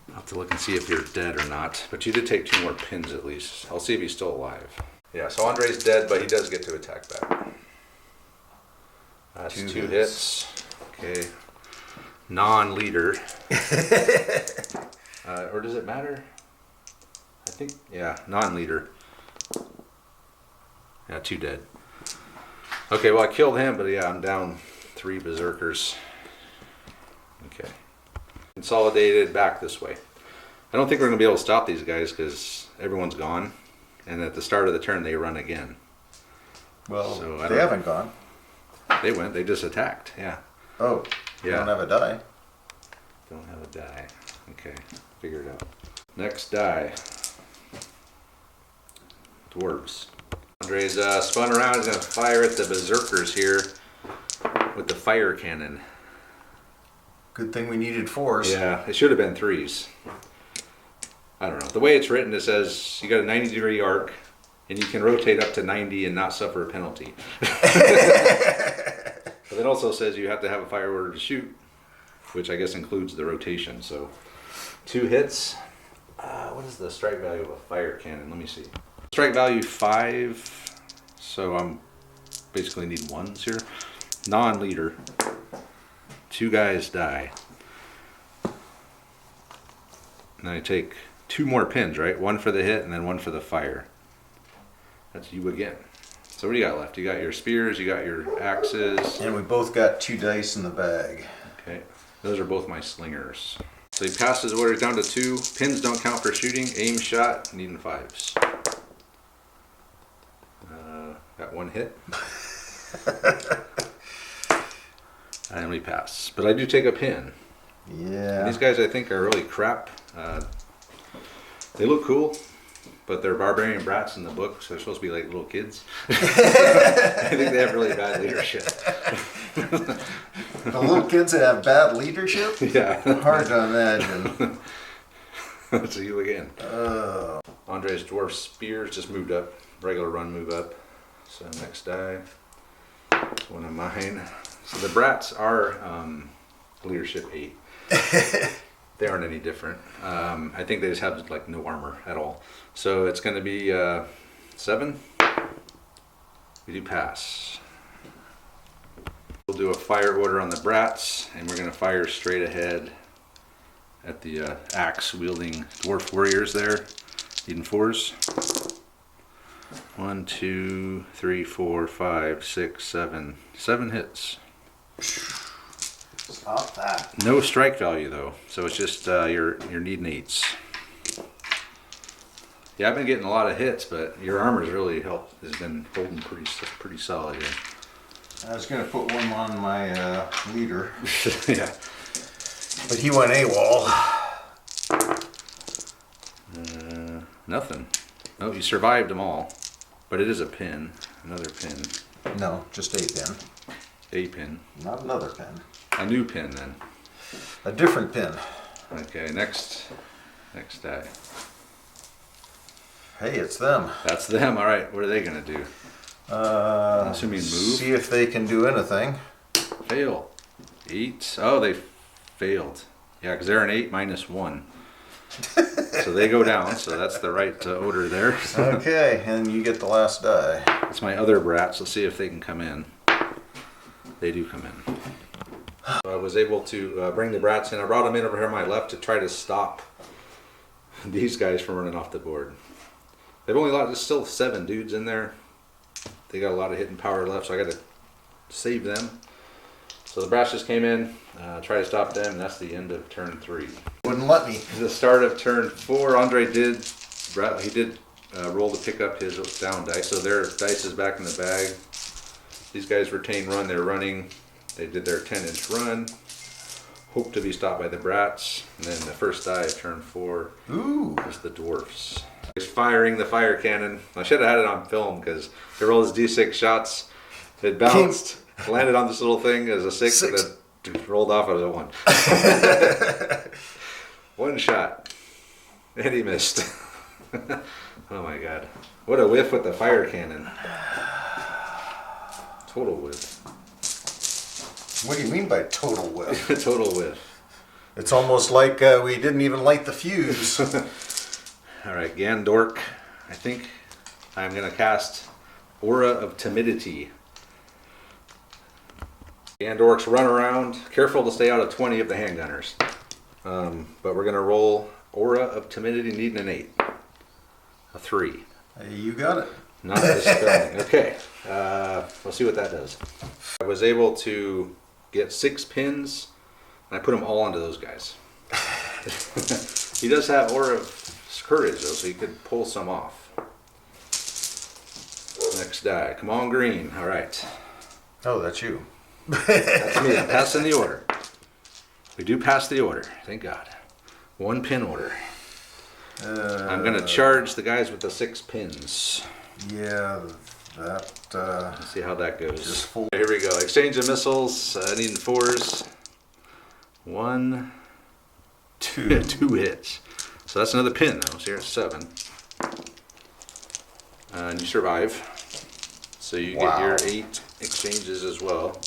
I'll have to look and see if you're dead or not. But you did take 2 more pins at least. I'll see if he's still alive. Yeah, so Andre's dead, but he does get to attack back. That's 2 hits. Okay. Non-leader. Or does it matter? I think, yeah, non-leader. Yeah, 2 dead. Okay, well I killed him, but yeah, I'm down 3 berserkers. Okay. Consolidated back this way. I don't think we're going to be able to stop these guys because everyone's gone. And at the start of the turn, they run again. Well, so they haven't gone. They went. They just attacked. Yeah. Oh. Yeah. Don't have a die. Don't have a die. Okay. Figure it out. Next die. Dwarves. Andre's spun around. He's going to fire at the berserkers here with the fire cannon. Good thing we needed 4s. Yeah. It should have been 3s. I don't know. The way it's written, it says you got a 90-degree arc, and you can rotate up to 90 and not suffer a penalty. But it also says you have to have a fire order to shoot, which I guess includes the rotation. So 2 hits. What is the strike value of a fire cannon? Let me see. Strike value 5, so I'm basically need 1s here. Non-leader. 2 guys die. And I take 2 more pins, right? 1 for the hit and then 1 for the fire. That's you again. So what do you got left? You got your spears, you got your axes. And we both got 2 dice in the bag. Okay. Those are both my slingers. So he passes orders down to 2. Pins don't count for shooting. Aim shot, needing 5s. Got 1 hit. And we pass. But I do take a pin. Yeah. And these guys I think are really crap. They look cool, but they're barbarian brats in the book, so they're supposed to be like little kids. I think they have really bad leadership. The little kids that have bad leadership? Yeah. Hard to imagine. So you again. Andre's dwarf spears just moved up. Regular run move up. So next die. One of mine. So the brats are leadership 8. They aren't any different. I think they just have like no armor at all. So it's going to be 7. We do pass. We'll do a fire order on the brats, and we're going to fire straight ahead at the axe wielding dwarf warriors there. Needing 4s. 1, 2, 3, 4, 5, 6, 7. 7 hits. Stop that. No strike value though, so it's just you're needing 8s. Yeah, I've been getting a lot of hits, but your armor's really has been holding pretty solid here. I was going to put one on my leader. Yeah. But he went AWOL. Nothing. Oh, you survived them all, but it is a pin. Another pin. No, just a pin. A pin. Not another pin. A new pin then. A different pin. Okay, next die. Hey, it's them. That's them. All right, what are they gonna do? I'm assuming move. See if they can do anything. Fail. 8. Oh, they failed. Yeah, because they're an 8 minus 1. So they go down. So that's the right order there. Okay, and you get the last die. That's my other brats. Let's see if they can come in. They do come in. So I was able to bring the brats in. I brought them in over here on my left to try to stop these guys from running off the board. They've only got, there's still 7 dudes in there. They got a lot of hitting power left, so I got to save them. So the brats just came in, try to stop them, and that's the end of turn 3. Wouldn't let me. The start of turn 4, Andre did roll to pick up his down dice, so their dice is back in the bag. These guys retain run, they're running. They did their 10-inch run. Hope to be stopped by the brats. And then the first die of turn 4 is the dwarfs. He's firing the fire cannon. I should have had it on film because he rolled his d6 shots. It bounced, landed on this little thing as a 6. And then rolled off as a 1. One shot. And he missed. Oh my god. What a whiff with the fire cannon. Total whiff. What do you mean by total whiff? Total whiff. It's almost like we didn't even light the fuse. Alright, Gandork. I think I'm going to cast Aura of Timidity. Gandorks run around. Careful to stay out of 20 of the handgunners. But we're going to roll Aura of Timidity, needing an 8. A 3. You got it. Not dispelling. Okay. We'll see what that does. I was able to get 6 pins, and I put them all onto those guys. He does have Aura of Courage, though, so he could pull some off. Next die. Come on, green. All right. Oh, that's you. That's me. I'm passing the order. We do pass the order. Thank God. 1 pin order. I'm going to charge the guys with the 6 pins. Yeah, that... Let's see how that goes. Just full. Here we go. Exchange of missiles. Needing 4s. 1, 2. 2 hits. So that's another pin, though. So you're at 7. And you survive. So you get your 8 exchanges as well.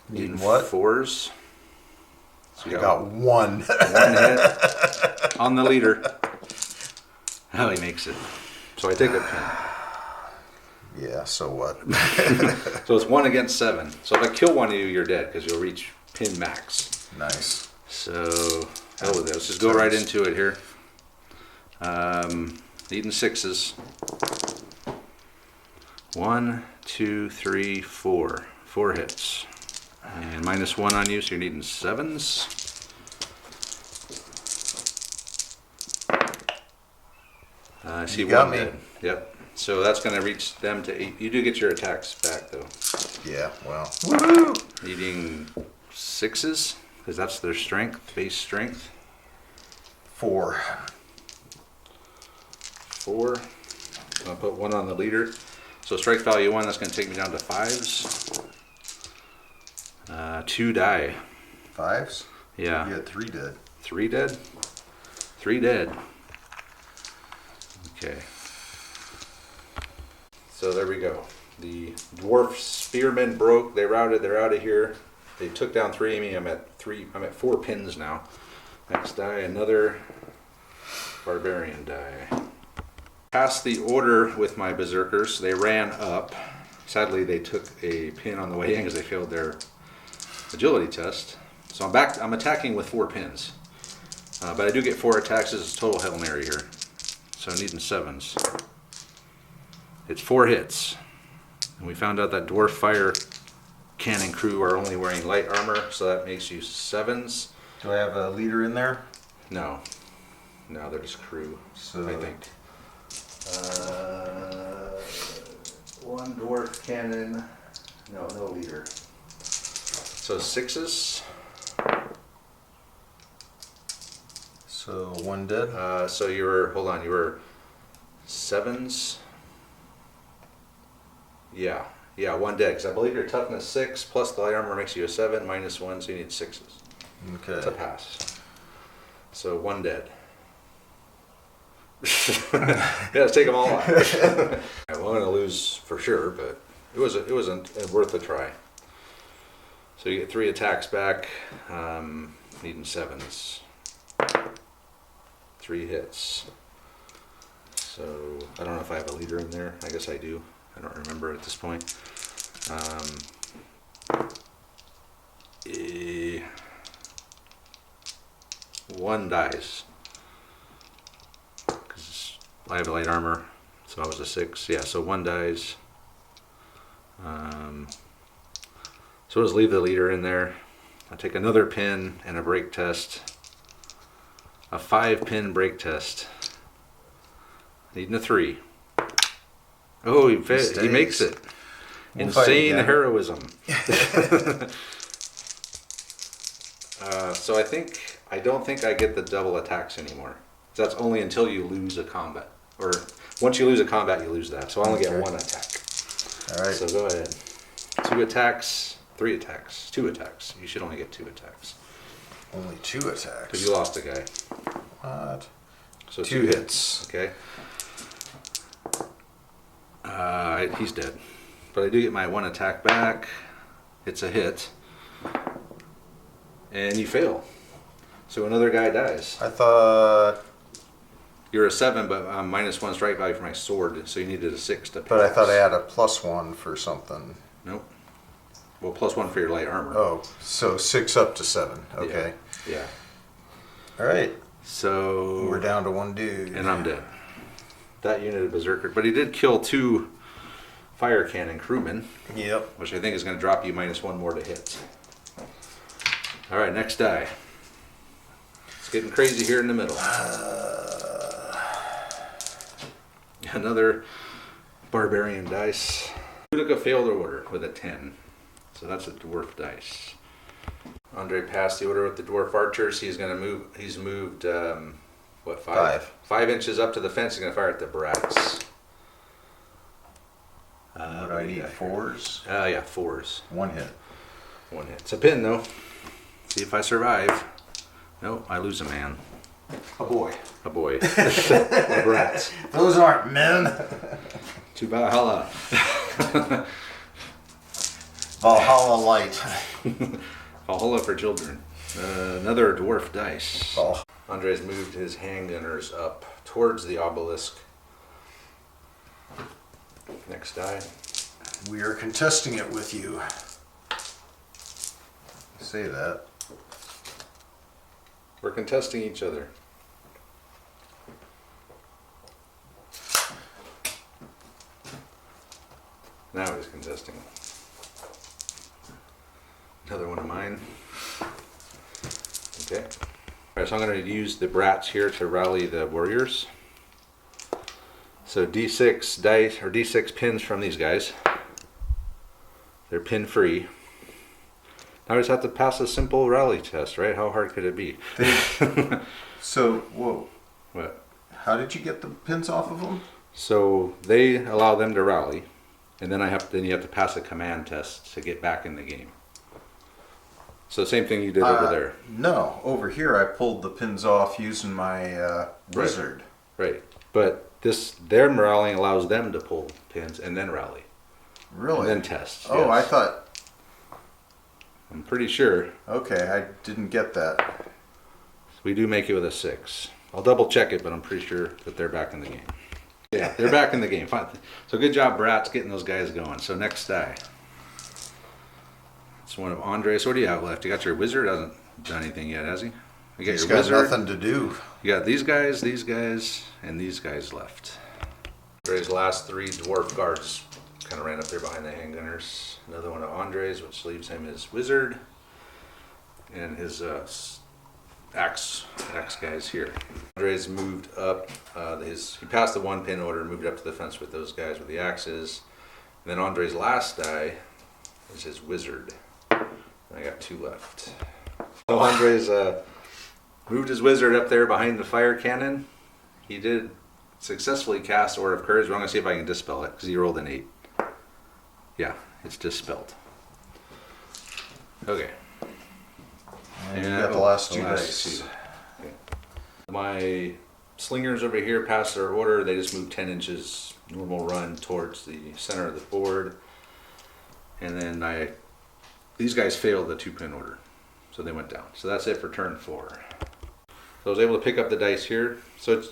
Needing what? 4s. So you got 1. 1 hit on the leader. Oh, he makes it. So I take a pin. Yeah, so what? So it's 1 against 7. So if I kill one of you, you're dead because you'll reach pin max. Nice. So hell with it. Let's just go right into it here. Needing 6s. 1, 2, 3, 4. 4 hits. And -1 on you, so you're needing 7s. I see You got 1 me. dead. Yep. So that's going to reach them to 8. You do get your attacks back, though. Yeah, well. Woohoo! Needing 6s, because that's their strength, base strength. 4. 4. I'll put 1 on the leader. So strike value 1, that's going to take me down to 5s. 2 die. 5s? Yeah. You had 3 dead. 3 dead? 3 dead. Okay. So there we go. The dwarf spearmen broke. They routed. They're out of here. They took down 3 of me. I'm at 4 pins now. Next die, another barbarian die. Passed the order with my berserkers. They ran up. Sadly, they took a pin on the way in because they failed their agility test. So I'm back. I'm attacking with 4 pins, but I do get 4 attacks. This is total Hail Mary here. So I'm needing 7s. It's 4 hits, and we found out that dwarf fire cannon crew are only wearing light armor, so that makes you 7s. Do I have a leader in there? No, they're just crew. So I think. 1 dwarf cannon. No leader. So 6s. So 1 dead. So you were 7s. Yeah, 1 dead. Because I believe your toughness 6 plus the light armor makes you a 7 minus 1, so you need 6s. Okay. It's a pass. So 1 dead. Yeah, let's take them all out. Well, I'm gonna lose for sure, but it wasn't worth a try. So you get 3 attacks back, needing 7s. 3 hits. So I don't know if I have a leader in there. I guess I do. I don't remember at this point. 1 dies. Because I have a light armor, so I was a 6. Yeah, so 1 dies. So let's leave the leader in there. I'll take another pin and a break test. A 5-pin break test. Needing a 3. Oh, he makes it. Insane heroism. So I don't think I get the double attacks anymore. So that's only until you lose a combat. Or once you lose a combat, you lose that. So I only get 1 attack. All right. So go ahead. 2 attacks, 3 attacks, 2 attacks. You should only get 2 attacks. Only 2 attacks. Because you lost a guy. What? So 2 hits. Okay. He's dead. But I do get my 1 attack back. It's a hit. And you fail. So another guy dies. I thought... You're a 7, but I'm -1 strike value for my sword, so you needed a 6 to pass. But I thought I had a +1 for something. Nope. Well, +1 for your light armor. Oh, so 6 up to 7. Okay. Yeah. All right. So we're down to 1 dude. And I'm dead. That unit of berserker. But he did kill 2 fire cannon crewmen. Yep. Which I think is going to drop you -1 more to hit. All right, next die. It's getting crazy here in the middle. Another barbarian dice. Who took a failed order with a 10? So that's a dwarf dice. Andre passed the order with the dwarf archers. He's going to move. He's moved, what, 5? 5 inches up to the fence. He's going to fire at the brats. What do I need? 4s? Yeah, 4s. 1 hit. 1 hit. It's a pin, though. See if I survive. No, I lose a man. A boy. A boy. The brats. Those aren't men. To Valhalla. Valhalla light. Valhalla for children. Another dwarf dice. Oh. Andre's moved his handgunners up towards the obelisk. Next die. We are contesting it with you. Say that. We're contesting each other. Now he's contesting. Another one of mine. Okay. Alright, so I'm going to use the brats here to rally the warriors. So D6 dice, or D6 pins from these guys. They're pin free. Now I just have to pass a simple rally test, right? How hard could it be? So, whoa. What? How did you get the pins off of them? So they allow them to rally, and then you have to pass a command test to get back in the game. So same thing you did over there. No, over here I pulled the pins off using my wizard. Right. But their rallying allows them to pull pins and then rally. Really? And then test. Oh, yes. I thought. I'm pretty sure. Okay, I didn't get that. We do make it with a 6. I'll double check it, but I'm pretty sure that they're back in the game. Yeah, they're back in the game. Fine. So good job, Bratz, getting those guys going. So next die. It's one of Andres. What do you have left? You got your wizard. Hasn't done anything yet, has he? You got He's your got wizard. nothing to do. You got these guys, and these guys left. Andre's last 3 dwarf guards kind of ran up there behind the handgunners. Another one of Andre's, which leaves him his wizard and his axe guys here. Andre's moved up. He passed the 1 pin order, moved up to the fence with those guys with the axes. And then Andre's last die is his wizard. I got 2 left. So Andre's moved his wizard up there behind the fire cannon. He did successfully cast Aura of Courage, but I'm going to see if I can dispel it, because he rolled an 8. Yeah, it's dispelled. Okay. And you got the last 2 last dice. 2. Okay. My slingers over here passed their order. They just moved 10 inches normal run towards the center of the board. And then these guys failed the 2-pin order. So they went down. So that's it for turn 4. So I was able to pick up the dice here. So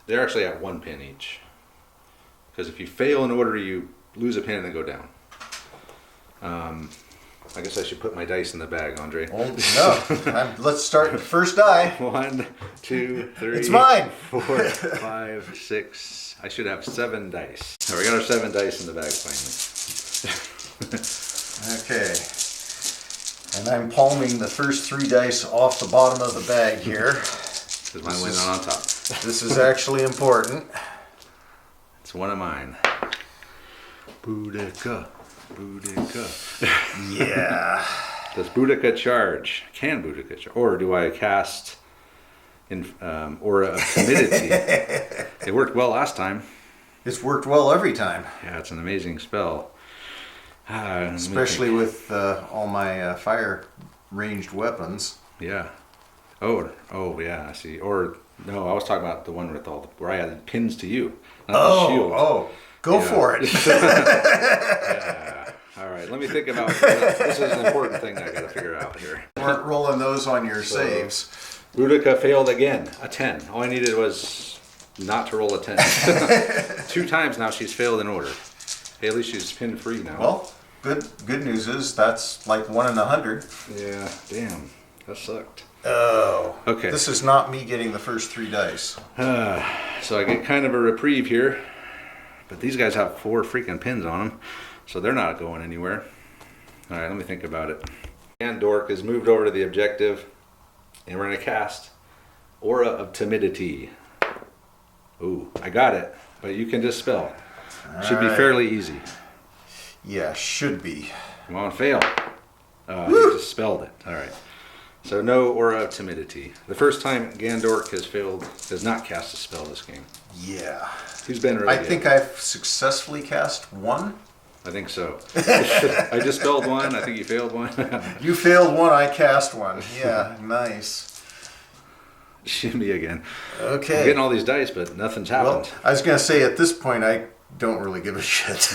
they're actually at 1 pin each. Because if you fail an order, you lose a pin and then go down. I guess I should put my dice in the bag, Andre. Oh, no. Let's start with first die. 1, 2, 3. It's mine. 4, 5, 6. I should have 7 dice. We got our 7 dice in the bag finally. Okay. And I'm palming the first 3 dice off the bottom of the bag here. Because mine went on top. This is actually important. It's one of mine. Boudica. Yeah. Does Boudica charge? Can Boudica charge? Or do I cast Aura of Timidity? It worked well last time. It's worked well every time. Yeah, it's an amazing spell. Especially with all my fire ranged weapons. Yeah. Oh, yeah, I see. Or, no, I was talking about the one with where I added pins to you. Not the shield. Go for it. Yeah. All right, let me think about this. Is an important thing I got to figure out here. Weren't rolling those on your saves. Boudica failed again, a 10. All I needed was not to roll a 10. 2 times now she's failed in order. Hey, at least she's pin free now. Well, good news is that's like 1 in 100. Yeah, damn, that sucked. Oh. Okay. This is not me getting the first 3 dice. So I get kind of a reprieve here, but these guys have 4 freaking pins on them, so they're not going anywhere. All right, let me think about it. And Dork is moved over to the objective, and we're going to cast Aura of Timidity. Ooh, I got it, but you can dispel. Should be fairly easy. Yeah, should be. Come on, fail. You dispelled it. All right. So no Aura of Timidity. The first time Gandork has not cast a spell this game. Yeah. He's been really I think I've successfully cast 1. I think so. I dispelled 1. I think you failed 1. You failed 1, I cast 1. Yeah, nice. Shimmy again. Okay. I'm getting all these dice, but nothing's happened. Well, I was going to say, at this point, I don't really give a shit.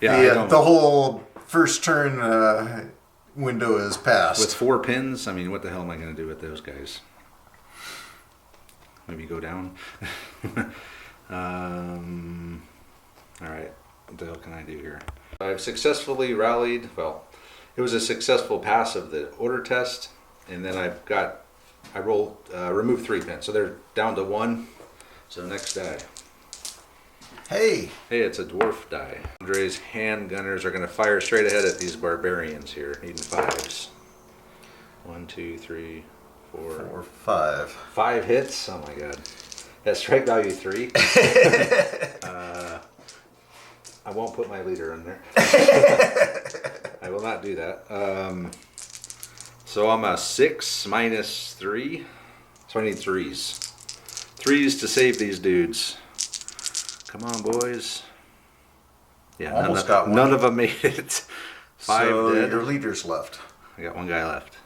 Yeah, the whole first turn window is passed. With 4 pins, I mean, what the hell am I going to do with those guys? Maybe go down? All right. What the hell can I do here? I've successfully rallied. Well, it was a successful pass of the order test, and then I rolled, removed 3 pins. So they're down to 1. So next die. Hey, it's a dwarf die. Andre's handgunners are going to fire straight ahead at these barbarians here, needing 5s. 1, 2, 3, 4, 5. 5 hits. Oh my god. That strike value 3. I won't put my leader in there. I will not do that. So I'm a 6 minus 3. So I need 3s. 3s to save these dudes. Come on, boys. Yeah, Almost got 1. None of them made it. 5 so dead. your leader's left. I got 1 guy left.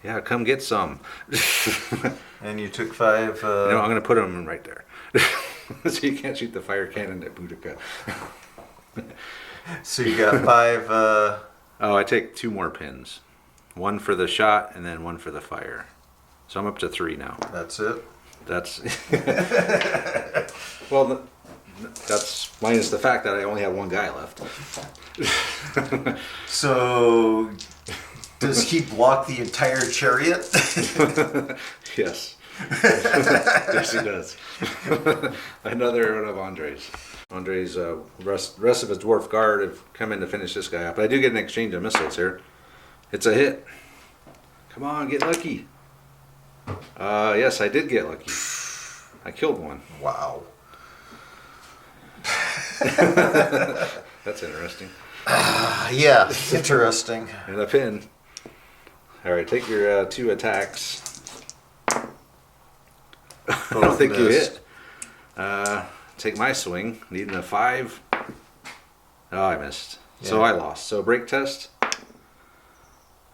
Yeah, come get some. And you took 5. I'm going to put them right there. So you can't shoot the fire cannon at Boudica. So you got 5. Oh, I take 2 more pins. 1 for the shot and then 1 for the fire. So I'm up to 3 now. That's it. That's well, that's minus the fact that I only have 1 guy left. So does he block the entire chariot? Yes. Yes, he does. Another one of Andre's. Andre's rest of his dwarf guard have come in to finish this guy up. But I do get an exchange of missiles here. It's a hit. Come on, get lucky. Yes, I did get lucky. I killed 1. Wow. That's interesting. Yeah, interesting. And a pin. All right, take your 2 attacks. I don't think you hit. Take my swing, needing a 5. Oh, I missed. Yeah. So I lost. So break test.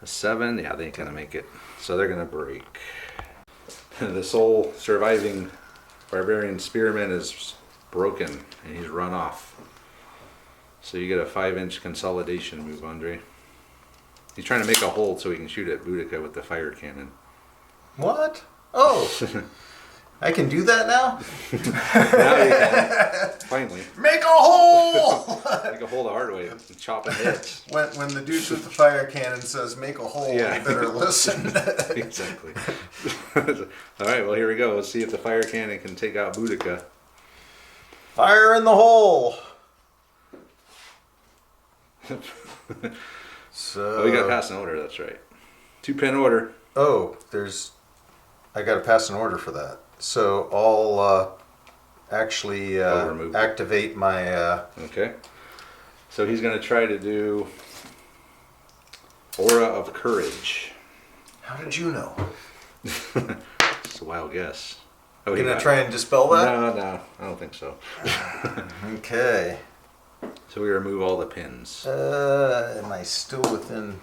A 7. Yeah, they ain't gonna make it. So they're gonna break. The sole surviving barbarian spearman is broken, and he's run off. So you get a 5-inch consolidation move, Andre. He's trying to make a hole so he can shoot at Boudica with the fire cannon. What? Oh. I can do that now? Now you can. Finally. Make a hole! Make a hole the hard way. Chopping heads. When the dude with the fire cannon says make a hole, yeah. You better listen. Exactly. All right, well, here we go. Let's see if the fire cannon can take out Boudica. Fire in the hole! So we got to pass an order, that's right. 2-pin order. Oh, I got to pass an order for that. So I'll actually activate my... Okay. So he's going to try to do Aura of Courage. How did you know? It's a wild guess. Oh, you going to try and dispel that? No, I don't think so. Okay. So we remove all the pins. Am I still within...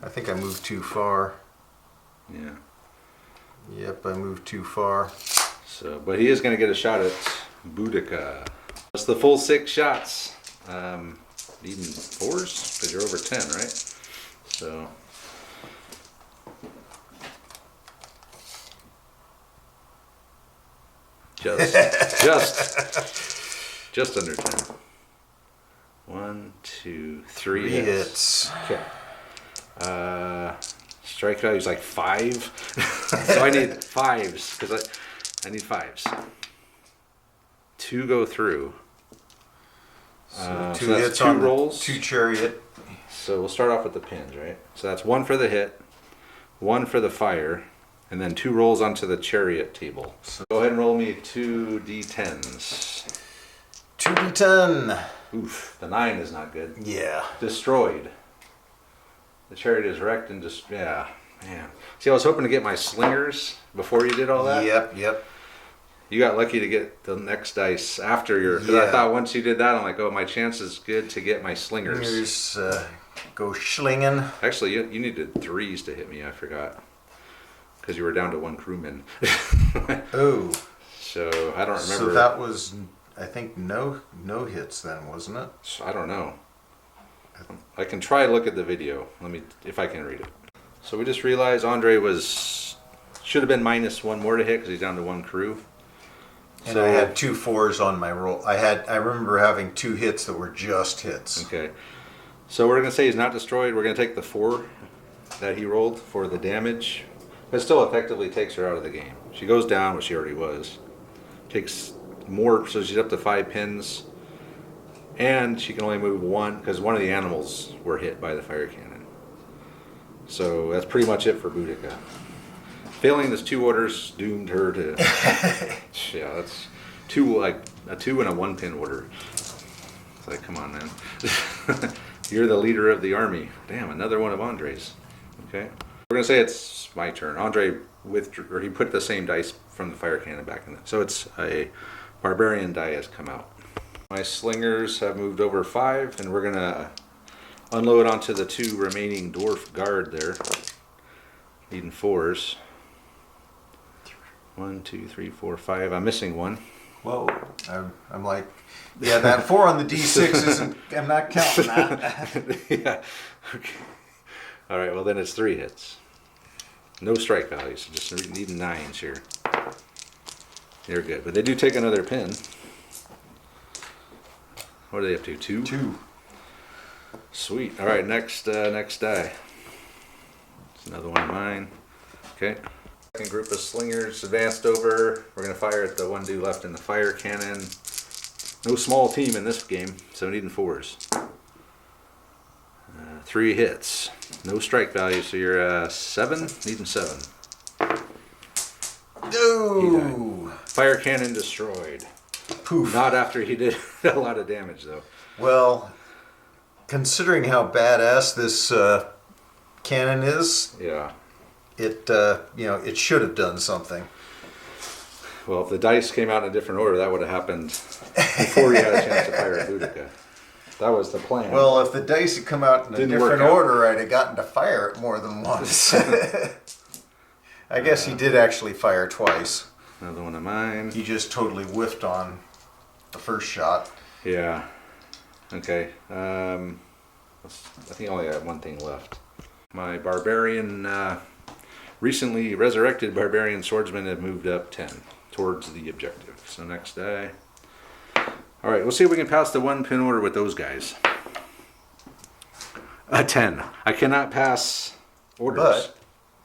I think I moved too far. Yeah. Yep, I moved too far. So, but he is going to get a shot at Boudica. That's the full 6 shots. Needing 4s because you're over 10, right? So. Just under 10. 1, 2, 3 hits. Okay. Strike value is like 5. So I need 5s because I need 5s. 2 go through. So 2 so that's hits 2 on rolls. 2 chariot. So we'll start off with the pins, right? So that's 1 for the hit, 1 for the fire, and then 2 rolls onto the chariot table. So go ahead and roll me 2 d10s. 2d10. Oof, the 9 is not good. Yeah. Destroyed. The chariot is wrecked and just, yeah, man. See, I was hoping to get my slingers before you did all that. Yep. You got lucky to get the next dice after your, because I thought once you did that, I'm like, oh, my chance is good to get my slingers. Go schlinging. Actually, you needed 3s to hit me, I forgot. Because you were down to 1 crewman. Oh. So, I don't remember. So that was, I think, no hits then, wasn't it? I don't know. I can try to look at the video. Let me, if I can read it. So we just realized Andre should have been minus 1 more to hit because he's down to 1 crew. And so I had 2 4s on my roll. I remember having 2 hits that were just hits. Okay. So we're going to say he's not destroyed. We're going to take the 4 that he rolled for the damage. But still effectively takes her out of the game. She goes down, which she already was. Takes more, so she's up to 5 pins. And she can only move 1, because one of the animals were hit by the fire cannon. So that's pretty much it for Boudica. Failing this 2 orders doomed her to... yeah, that's a 2 and a 1-pin order. It's like, come on, man. You're the leader of the army. Damn, another one of Andre's. Okay. We're going to say it's my turn. Andre withdrew, or he put the same dice from the fire cannon back in it. So it's a barbarian die has come out. My slingers have moved over 5, and we're going to unload onto the 2 remaining dwarf guard there. Needing 4s. 1, 2, 3, 4, 5. I'm missing 1. Whoa. I'm like, yeah, that 4 on the D6 isn't, I'm not counting that. Yeah. Okay. All right, well then it's 3 hits. No strike values, so just needing 9s here. They're good, but they do take another pin. What are they up to? 2? 2. Sweet. All right, next die. It's another one of mine. Okay. Second group of slingers advanced over. We're gonna fire at the one dude left in the fire cannon. No small team in this game, so needing 4s. 3 hits. No strike value, so you're 7, needing 7. No. Fire cannon destroyed. Poof. Not after he did a lot of damage, though. Well, considering how badass this cannon is, Yeah. it should have done something. Well, if the dice came out in a different order, that would have happened before you had a chance to fire a Boudica. That was the plan. Well, if the dice had come out in a different order, I'd have gotten to fire it more than once. I guess he did actually fire twice. Another one of mine. He just totally whiffed on the first shot. Yeah. Okay. I think I only have one thing left. My barbarian, recently resurrected barbarian swordsmen have moved up 10 towards the objective. So next die. All right, we'll see if we can pass the 1 pin order with those guys. A 10. I cannot pass orders. But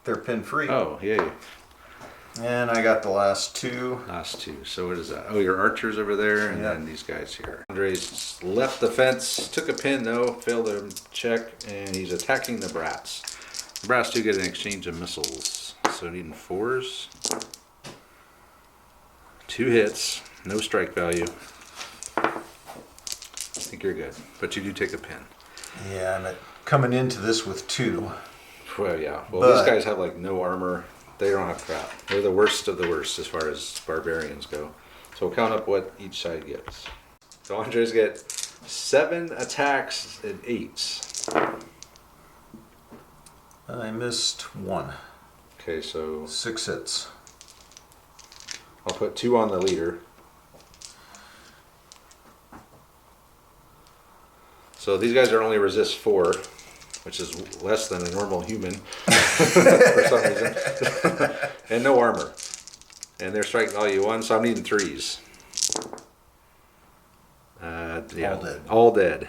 they're pin free. Oh, yay. And I got the last 2. Last 2. So what is that? Oh, your archers over there, and then these guys here. Andres left the fence, took a pin though, failed to check, and he's attacking the brats. The brats do get an exchange of missiles, so needing 4s. 2 hits, no strike value. I think you're good, but you do take a pin. Yeah, and coming into this with 2. Well, yeah. Well, these guys have like no armor. They don't have crap. They're the worst of the worst as far as barbarians go. So we'll count up what each side gets. So Andres get 7 attacks and 8s. I missed 1. Okay, so 6 hits. I'll put 2 on the leader. So these guys are only resist 4, which is less than a normal human for some reason. And no armor. And their strike value 1, so I'm needing 3s. Yeah, all dead.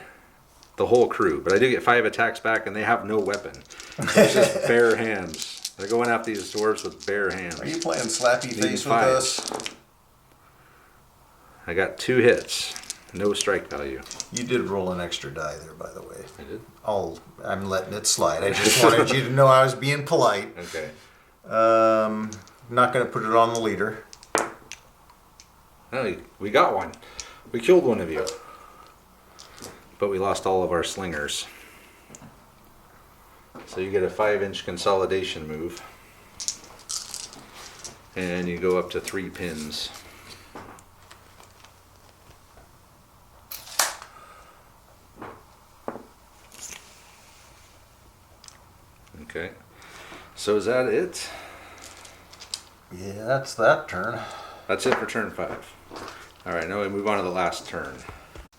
The whole crew. But I do get 5 attacks back, and they have no weapon. It's just bare hands. They're going after these dwarves with bare hands. Are you playing slappy face with us? I got 2 hits. No strike value. You did roll an extra die there, by the way. I did? I'm letting it slide. I just wanted you to know I was being polite. Okay. Not going to put it on the leader. Oh, we got one. We killed one of you. But we lost all of our slingers. So you get a 5-inch consolidation move. And you go up to 3 pins. Okay. So is that it? Yeah, that's that turn. That's it for turn 5. Alright, now we move on to the last turn.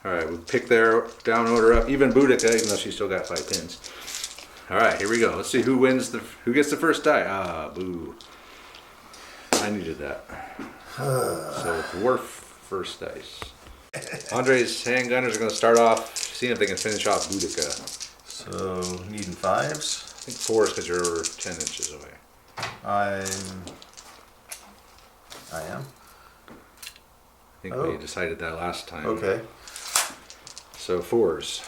Alright, we pick their down order up. Even Boudica, even though she's still got 5 pins. Alright, here we go. Let's see who wins who gets the first die. Ah, boo. I needed that. So dwarf first dice. Andre's handgunners are going to start off seeing if they can finish off Boudica. So needing 5s. I think 4 is because you're 10 inches away. I am. I think we decided that last time. Okay. So 4s.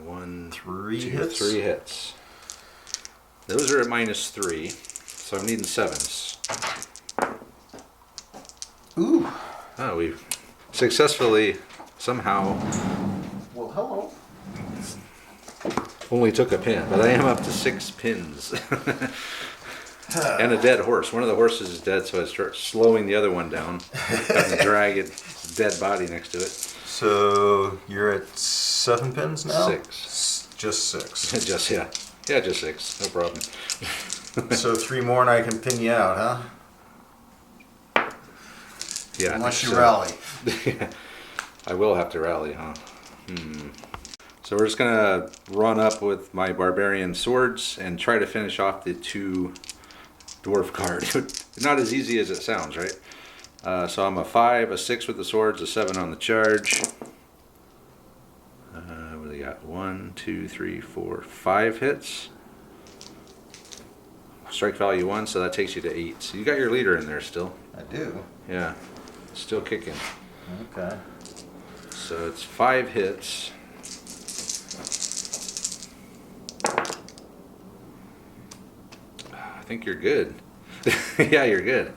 1, 3 2, hits. 3 hits. Those are at -3, so I'm needing 7s. Ooh. Oh, we've successfully somehow Well, hello. only took a pin, but I am up to 6 pins. And a dead horse. One of the horses is dead, so I start slowing the other one down. Having to drag its dead body next to it. So you're at 7 pins now? 6. Just 6. Just 6. No problem. So 3 more and I can pin you out, huh? Yeah. Unless you rally. I will have to rally, huh? So we're just gonna run up with my barbarian swords and try to finish off the 2 dwarf guard. Not as easy as it sounds, right? So I'm a 5, a 6 with the swords, a 7 on the charge. What do we got? 1, 2, 3, 4, 5 hits. Strike value 1, so that takes you to 8. So you got your leader in there still. I do. Yeah, still kicking. Okay. So it's 5 hits. I think you're good. Yeah, you're good.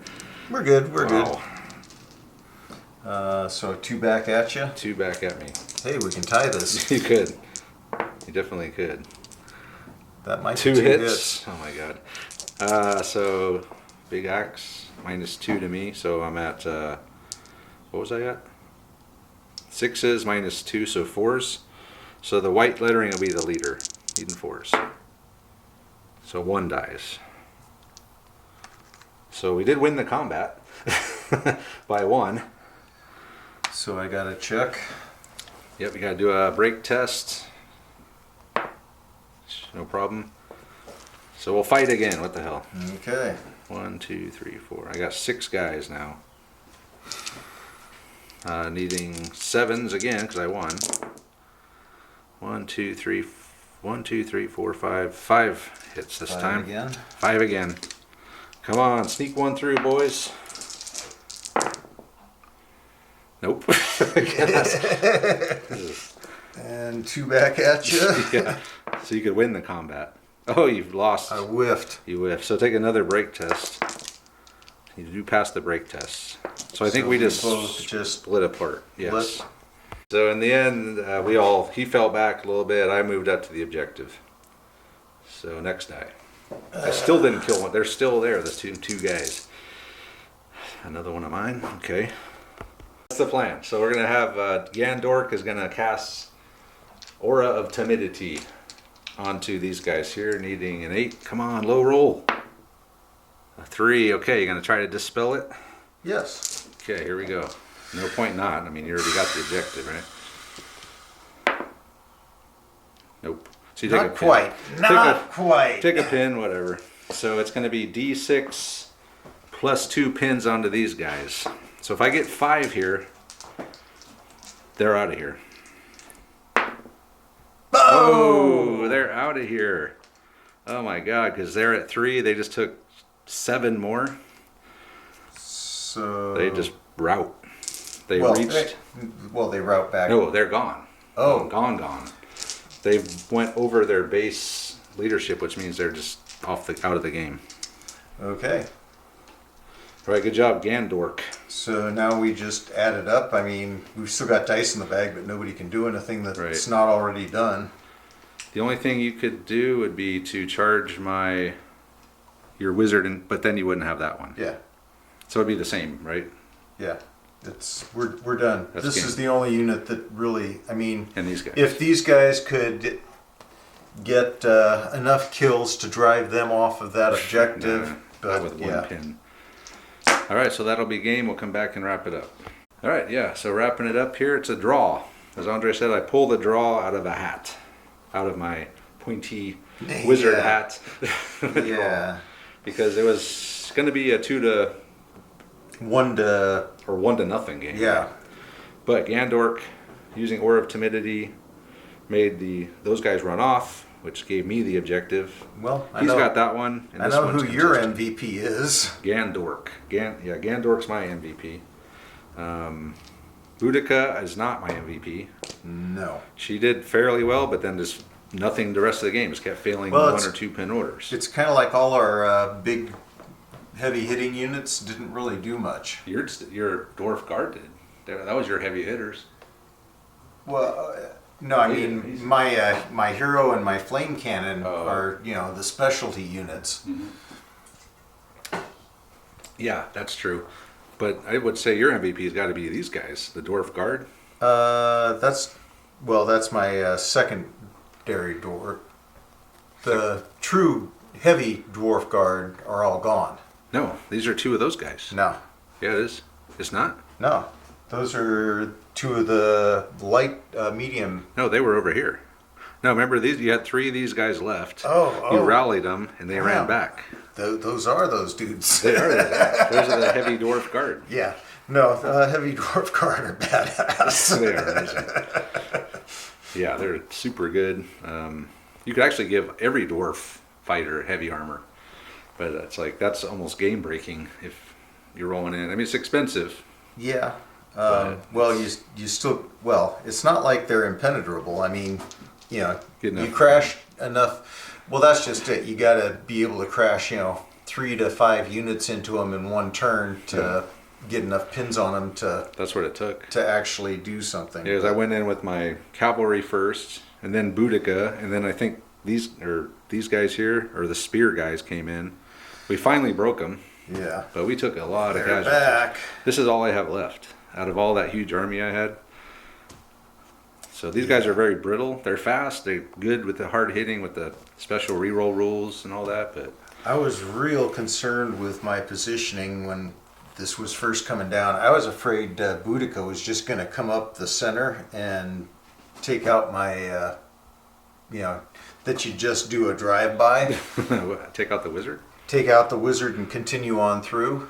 We're good. We're Wow. good. So 2 back at you. 2 back at me. Hey, we can tie this. You could. You definitely could. That might 2 be 2 hits. Oh my god. So big axe -2 to me. So I'm at what was I at? 6s -2, so 4s. So the white lettering will be the leader. Needing 4s. So 1 dies. So we did win the combat by 1. So I got to check. Yep, we got to do a break test. No problem. So we'll fight again. What the hell? Okay. 1, 2, 3, 4. I got 6 guys now. Needing 7s again because I won. 1, 2, 3, 1, 2, 3, 4, 5. 5 hits this 5 time. again. 5 again. Come on, sneak 1 through, boys. Nope. And 2 back at you. Yeah. So you could win the combat. Oh, you've lost. I whiffed. You whiff. So take another break test. You do pass the break test. So I think So we we just both just split apart. Yes. split? So in the end, he fell back a little bit. I moved up to the objective. So next die. I still didn't kill one. They're still there. The two guys. Another one of mine. Okay. That's the plan. So we're gonna have Gandork is gonna cast Aura of Timidity onto these guys here, needing an 8. Come on, low roll. A 3. Okay, you're gonna try to dispel it. Yes. Okay, here we go. No point not. I mean, you already got the objective, right? Nope. So you take Not a quite. pin. Not quite. Take a pin, whatever. So it's going to be D6 plus 2 pins onto these guys. So if I get 5 here, they're out of here. Oh, they're out of here. Oh my god, because they're at 3, they just took 7 more. So They just route. They well, reached. they route back. No, they're gone. Oh. Gone. They went over their base leadership, which means they're just out of the game. Okay. All right, good job, Gandork. So now we just add it up. I mean, we've still got dice in the bag, but nobody can do anything that's Right. not already done. The only thing you could do would be to charge your wizard, but then you wouldn't have that one. Yeah. So it'd be the same, right? Yeah. We're done. That's This game. is the only unit that really, I mean, And these guys. if these guys could get enough kills to drive them off of that objective, Nah, but not with one yeah. pin. All right, so that'll be game. We'll come back and wrap it up. All right, yeah. So wrapping it up here, it's a draw. As Andre said, I pulled a draw out of a hat, out of my pointy wizard Yeah. hat. Yeah. Because it was going to be a 2-1 to nothing game. Yeah. But Gandork, using Aura of Timidity, made those guys run off, which gave me the objective. Well, I He's know, got that one. And I this know one's who your contested. MVP is. Gandork. Gandork's my MVP. Boudica is not my MVP. No. She did fairly well, but then just nothing the rest of the game. Just kept failing Well, 1 or 2 pin orders. It's kind of like all our big, heavy hitting units didn't really do much. Your Dwarf Guard did. That was your heavy hitters. Well, no, I He's- mean my hero and my flame cannon Oh. are the specialty units. Yeah, that's true. But I would say your MVP has got to be these guys, the Dwarf Guard. That's my secondary door. The true heavy dwarf guard are all gone. No, these are two of those guys. No, Yeah, it is. It's not? no, those are two of the light medium. No, they were over here. No, remember these? You had three of these guys left. Oh. You rallied them, and they ran back. Those are those dudes. They are. Those are the heavy dwarf guard. Yeah. No, heavy dwarf guard are badass. They are amazing. Yeah, they're super good. You could actually give every dwarf fighter heavy armor, but it's like that's almost game breaking if you're rolling in. I mean, it's expensive. Yeah. Well, you still, it's not like they're impenetrable. I mean, you crash enough. Well, that's just it. You got to be able to crash, 3 to 5 units into them in one turn to get enough pins on them That's what it took to actually do something. Yeah, because I went in with my cavalry first, and then Boudica, and then I think these guys here, or the spear guys, came in. We finally broke them. Yeah. But we took a lot of They're casualties. back. This is all I have left out of all that huge army I had. So these guys are very brittle. They're fast. They're good with the hard hitting, with the special reroll rules and all that. But I was real concerned with my positioning when this was first coming down. I was afraid Boudica was just going to come up the center and take out my, that you just do a drive-by. take out the wizard? Take out the wizard and continue on through,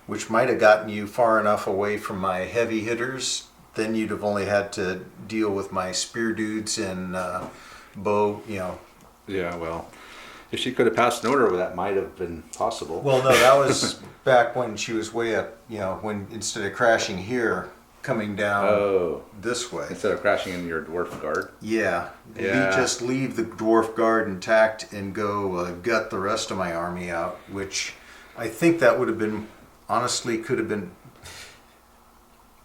which might have gotten you far enough away from my heavy hitters. Then you'd have only had to deal with my spear dudes and bow, Yeah, well, if she could have passed an order, that might have been possible. Well, no, that was back when she was way up, when instead of crashing here, coming down this way. Instead of crashing into your dwarf guard? Yeah. Yeah. Just leave the dwarf guard intact and go gut the rest of my army out, which I think that would have been, honestly, could have been.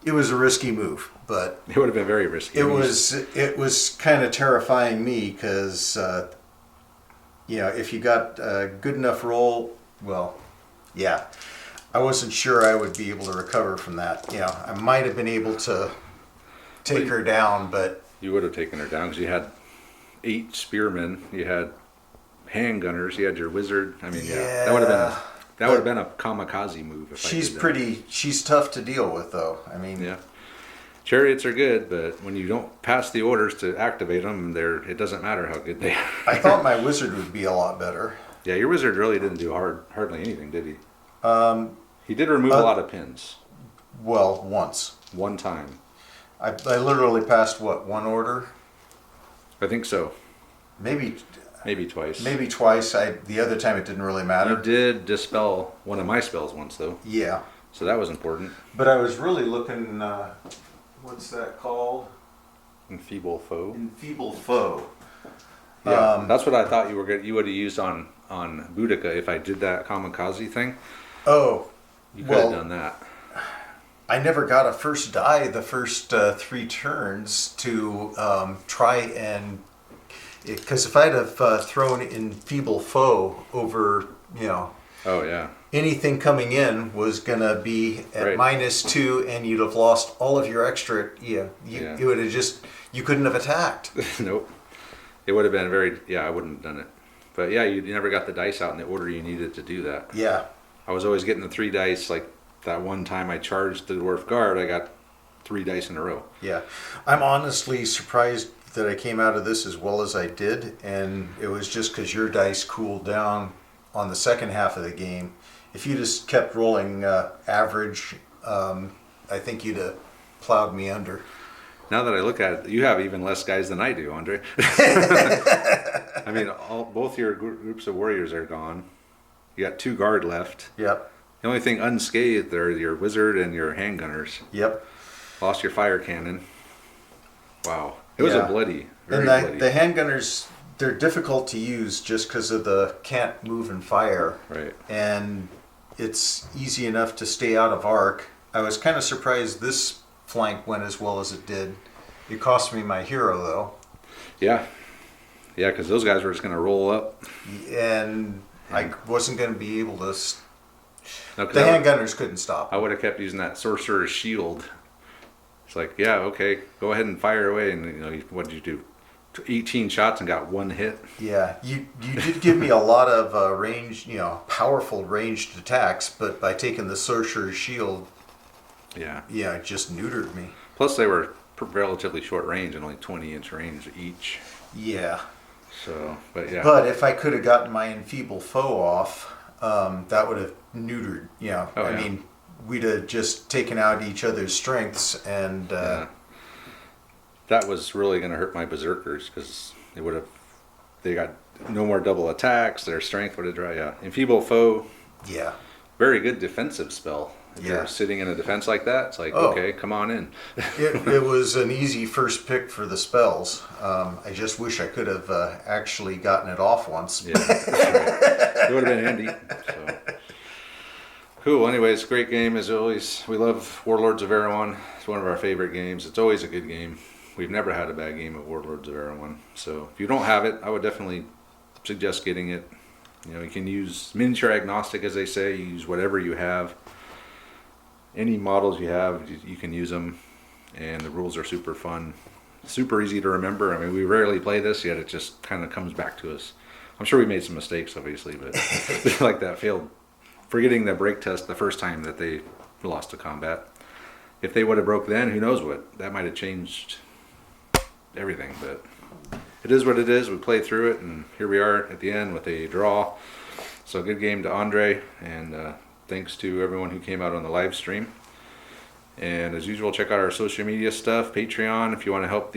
It was a risky move, but it would have been very risky. It was kind of terrifying me because if you got a good enough roll, I wasn't sure I would be able to recover from that. I might have been able to take her down, but you would have taken her down because you had 8 spearmen, you had handgunners, you had your wizard. I mean, that would have been a kamikaze move. If she's tough to deal with, though. I mean, yeah, chariots are good, but when you don't pass the orders to activate them, it doesn't matter how good they are. I thought my wizard would be a lot better. Yeah, your wizard really didn't do hardly anything, did he? He did remove a lot of pins. Well, once. One time. I literally passed, one order? I think so. Maybe twice. Maybe twice. The other time it didn't really matter. You did dispel one of my spells once, though. Yeah. So that was important. But I was really looking, what's that called? Enfeeble foe. Enfeebled foe. Yeah, that's what I thought you would have used on Boudica if I did that kamikaze thing. Oh. You could have done that. I never got a first die the first 3 turns to try and... Because if I'd have thrown Enfeeble Foe over, Oh, yeah. anything coming in was going to be at -2 and you'd have lost all of your extra... You would have you couldn't have attacked. Nope. It would have been I wouldn't have done it. But yeah, you never got the dice out in the order you needed to do that. Yeah. I was always getting the 3 dice, like that one time I charged the dwarf guard, I got 3 dice in a row. Yeah. I'm honestly surprised that I came out of this as well as I did, and it was just because your dice cooled down on the second half of the game. If you just kept rolling average, I think you'd have plowed me under. Now that I look at it, you have even less guys than I do, Andre. I mean, both your groups of warriors are gone. You got 2 guard left. Yep. The only thing unscathed are your wizard and your handgunners. Yep. Lost your fire cannon. Wow. It was a bloody, very bloody. The handgunners, they're difficult to use just because of the can't move and fire. Right. And it's easy enough to stay out of arc. I was kind of surprised this flank went as well as it did. It cost me my hero, though. Yeah. Yeah, because those guys were just going to roll up. And I wasn't going to be able to... No, the handgunners couldn't stop. I would have kept using that sorcerer's shield. It's like, yeah, okay, go ahead and fire away. And, what did you do? 18 shots and got one hit. Yeah, you did give me a lot of range, powerful ranged attacks, but by taking the Sorcerer's Shield, yeah, it just neutered me. Plus, they were relatively short range and only 20-inch range each. Yeah. So, but yeah. But if I could have gotten my Enfeeble Foe off, that would have neutered. I mean, we'd have just taken out each other's strengths, and that was really going to hurt my Berserkers because they got no more double attacks. Their strength would have dried. Yeah, Enfeeble Foe. Yeah. Very good defensive spell. If you're sitting in a defense like that, it's like, okay, come on in. it was an easy first pick for the spells. I just wish I could have actually gotten it off once. Yeah, that's right. It would have been handy. So. Cool. Anyways, great game as always. We love Warlords of Erehwon. It's one of our favorite games. It's always a good game. We've never had a bad game of Warlords of Erehwon. So if you don't have it, I would definitely suggest getting it. You can use miniature agnostic, as they say. You use whatever you have. Any models you have, you can use them, and the rules are super fun, super easy to remember. I mean, we rarely play this, yet it just kind of comes back to us. I'm sure we made some mistakes, obviously, but like that failed, forgetting the break test the first time that they lost to combat. If they would have broke then, who knows what? That might have changed everything, but it is what it is. We played through it, and here we are at the end with a draw. So good game to Andre, and thanks to everyone who came out on the live stream. And as usual, check out our social media stuff, Patreon, if you want to help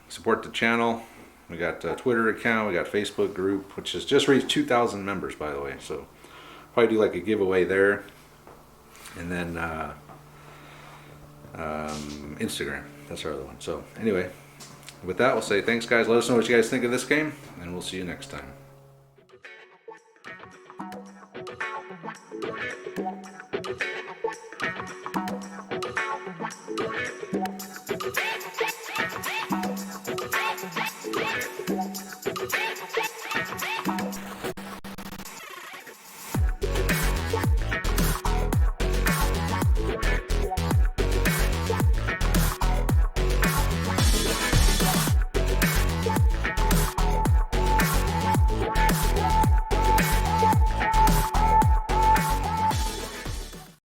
support the channel. We got a Twitter account, we got a Facebook group, which has just reached 2,000 members, by the way. So probably do like a giveaway there. And then Instagram, that's our other one. So anyway, with that, we'll say thanks, guys. Let us know what you guys think of this game, and we'll see you next time.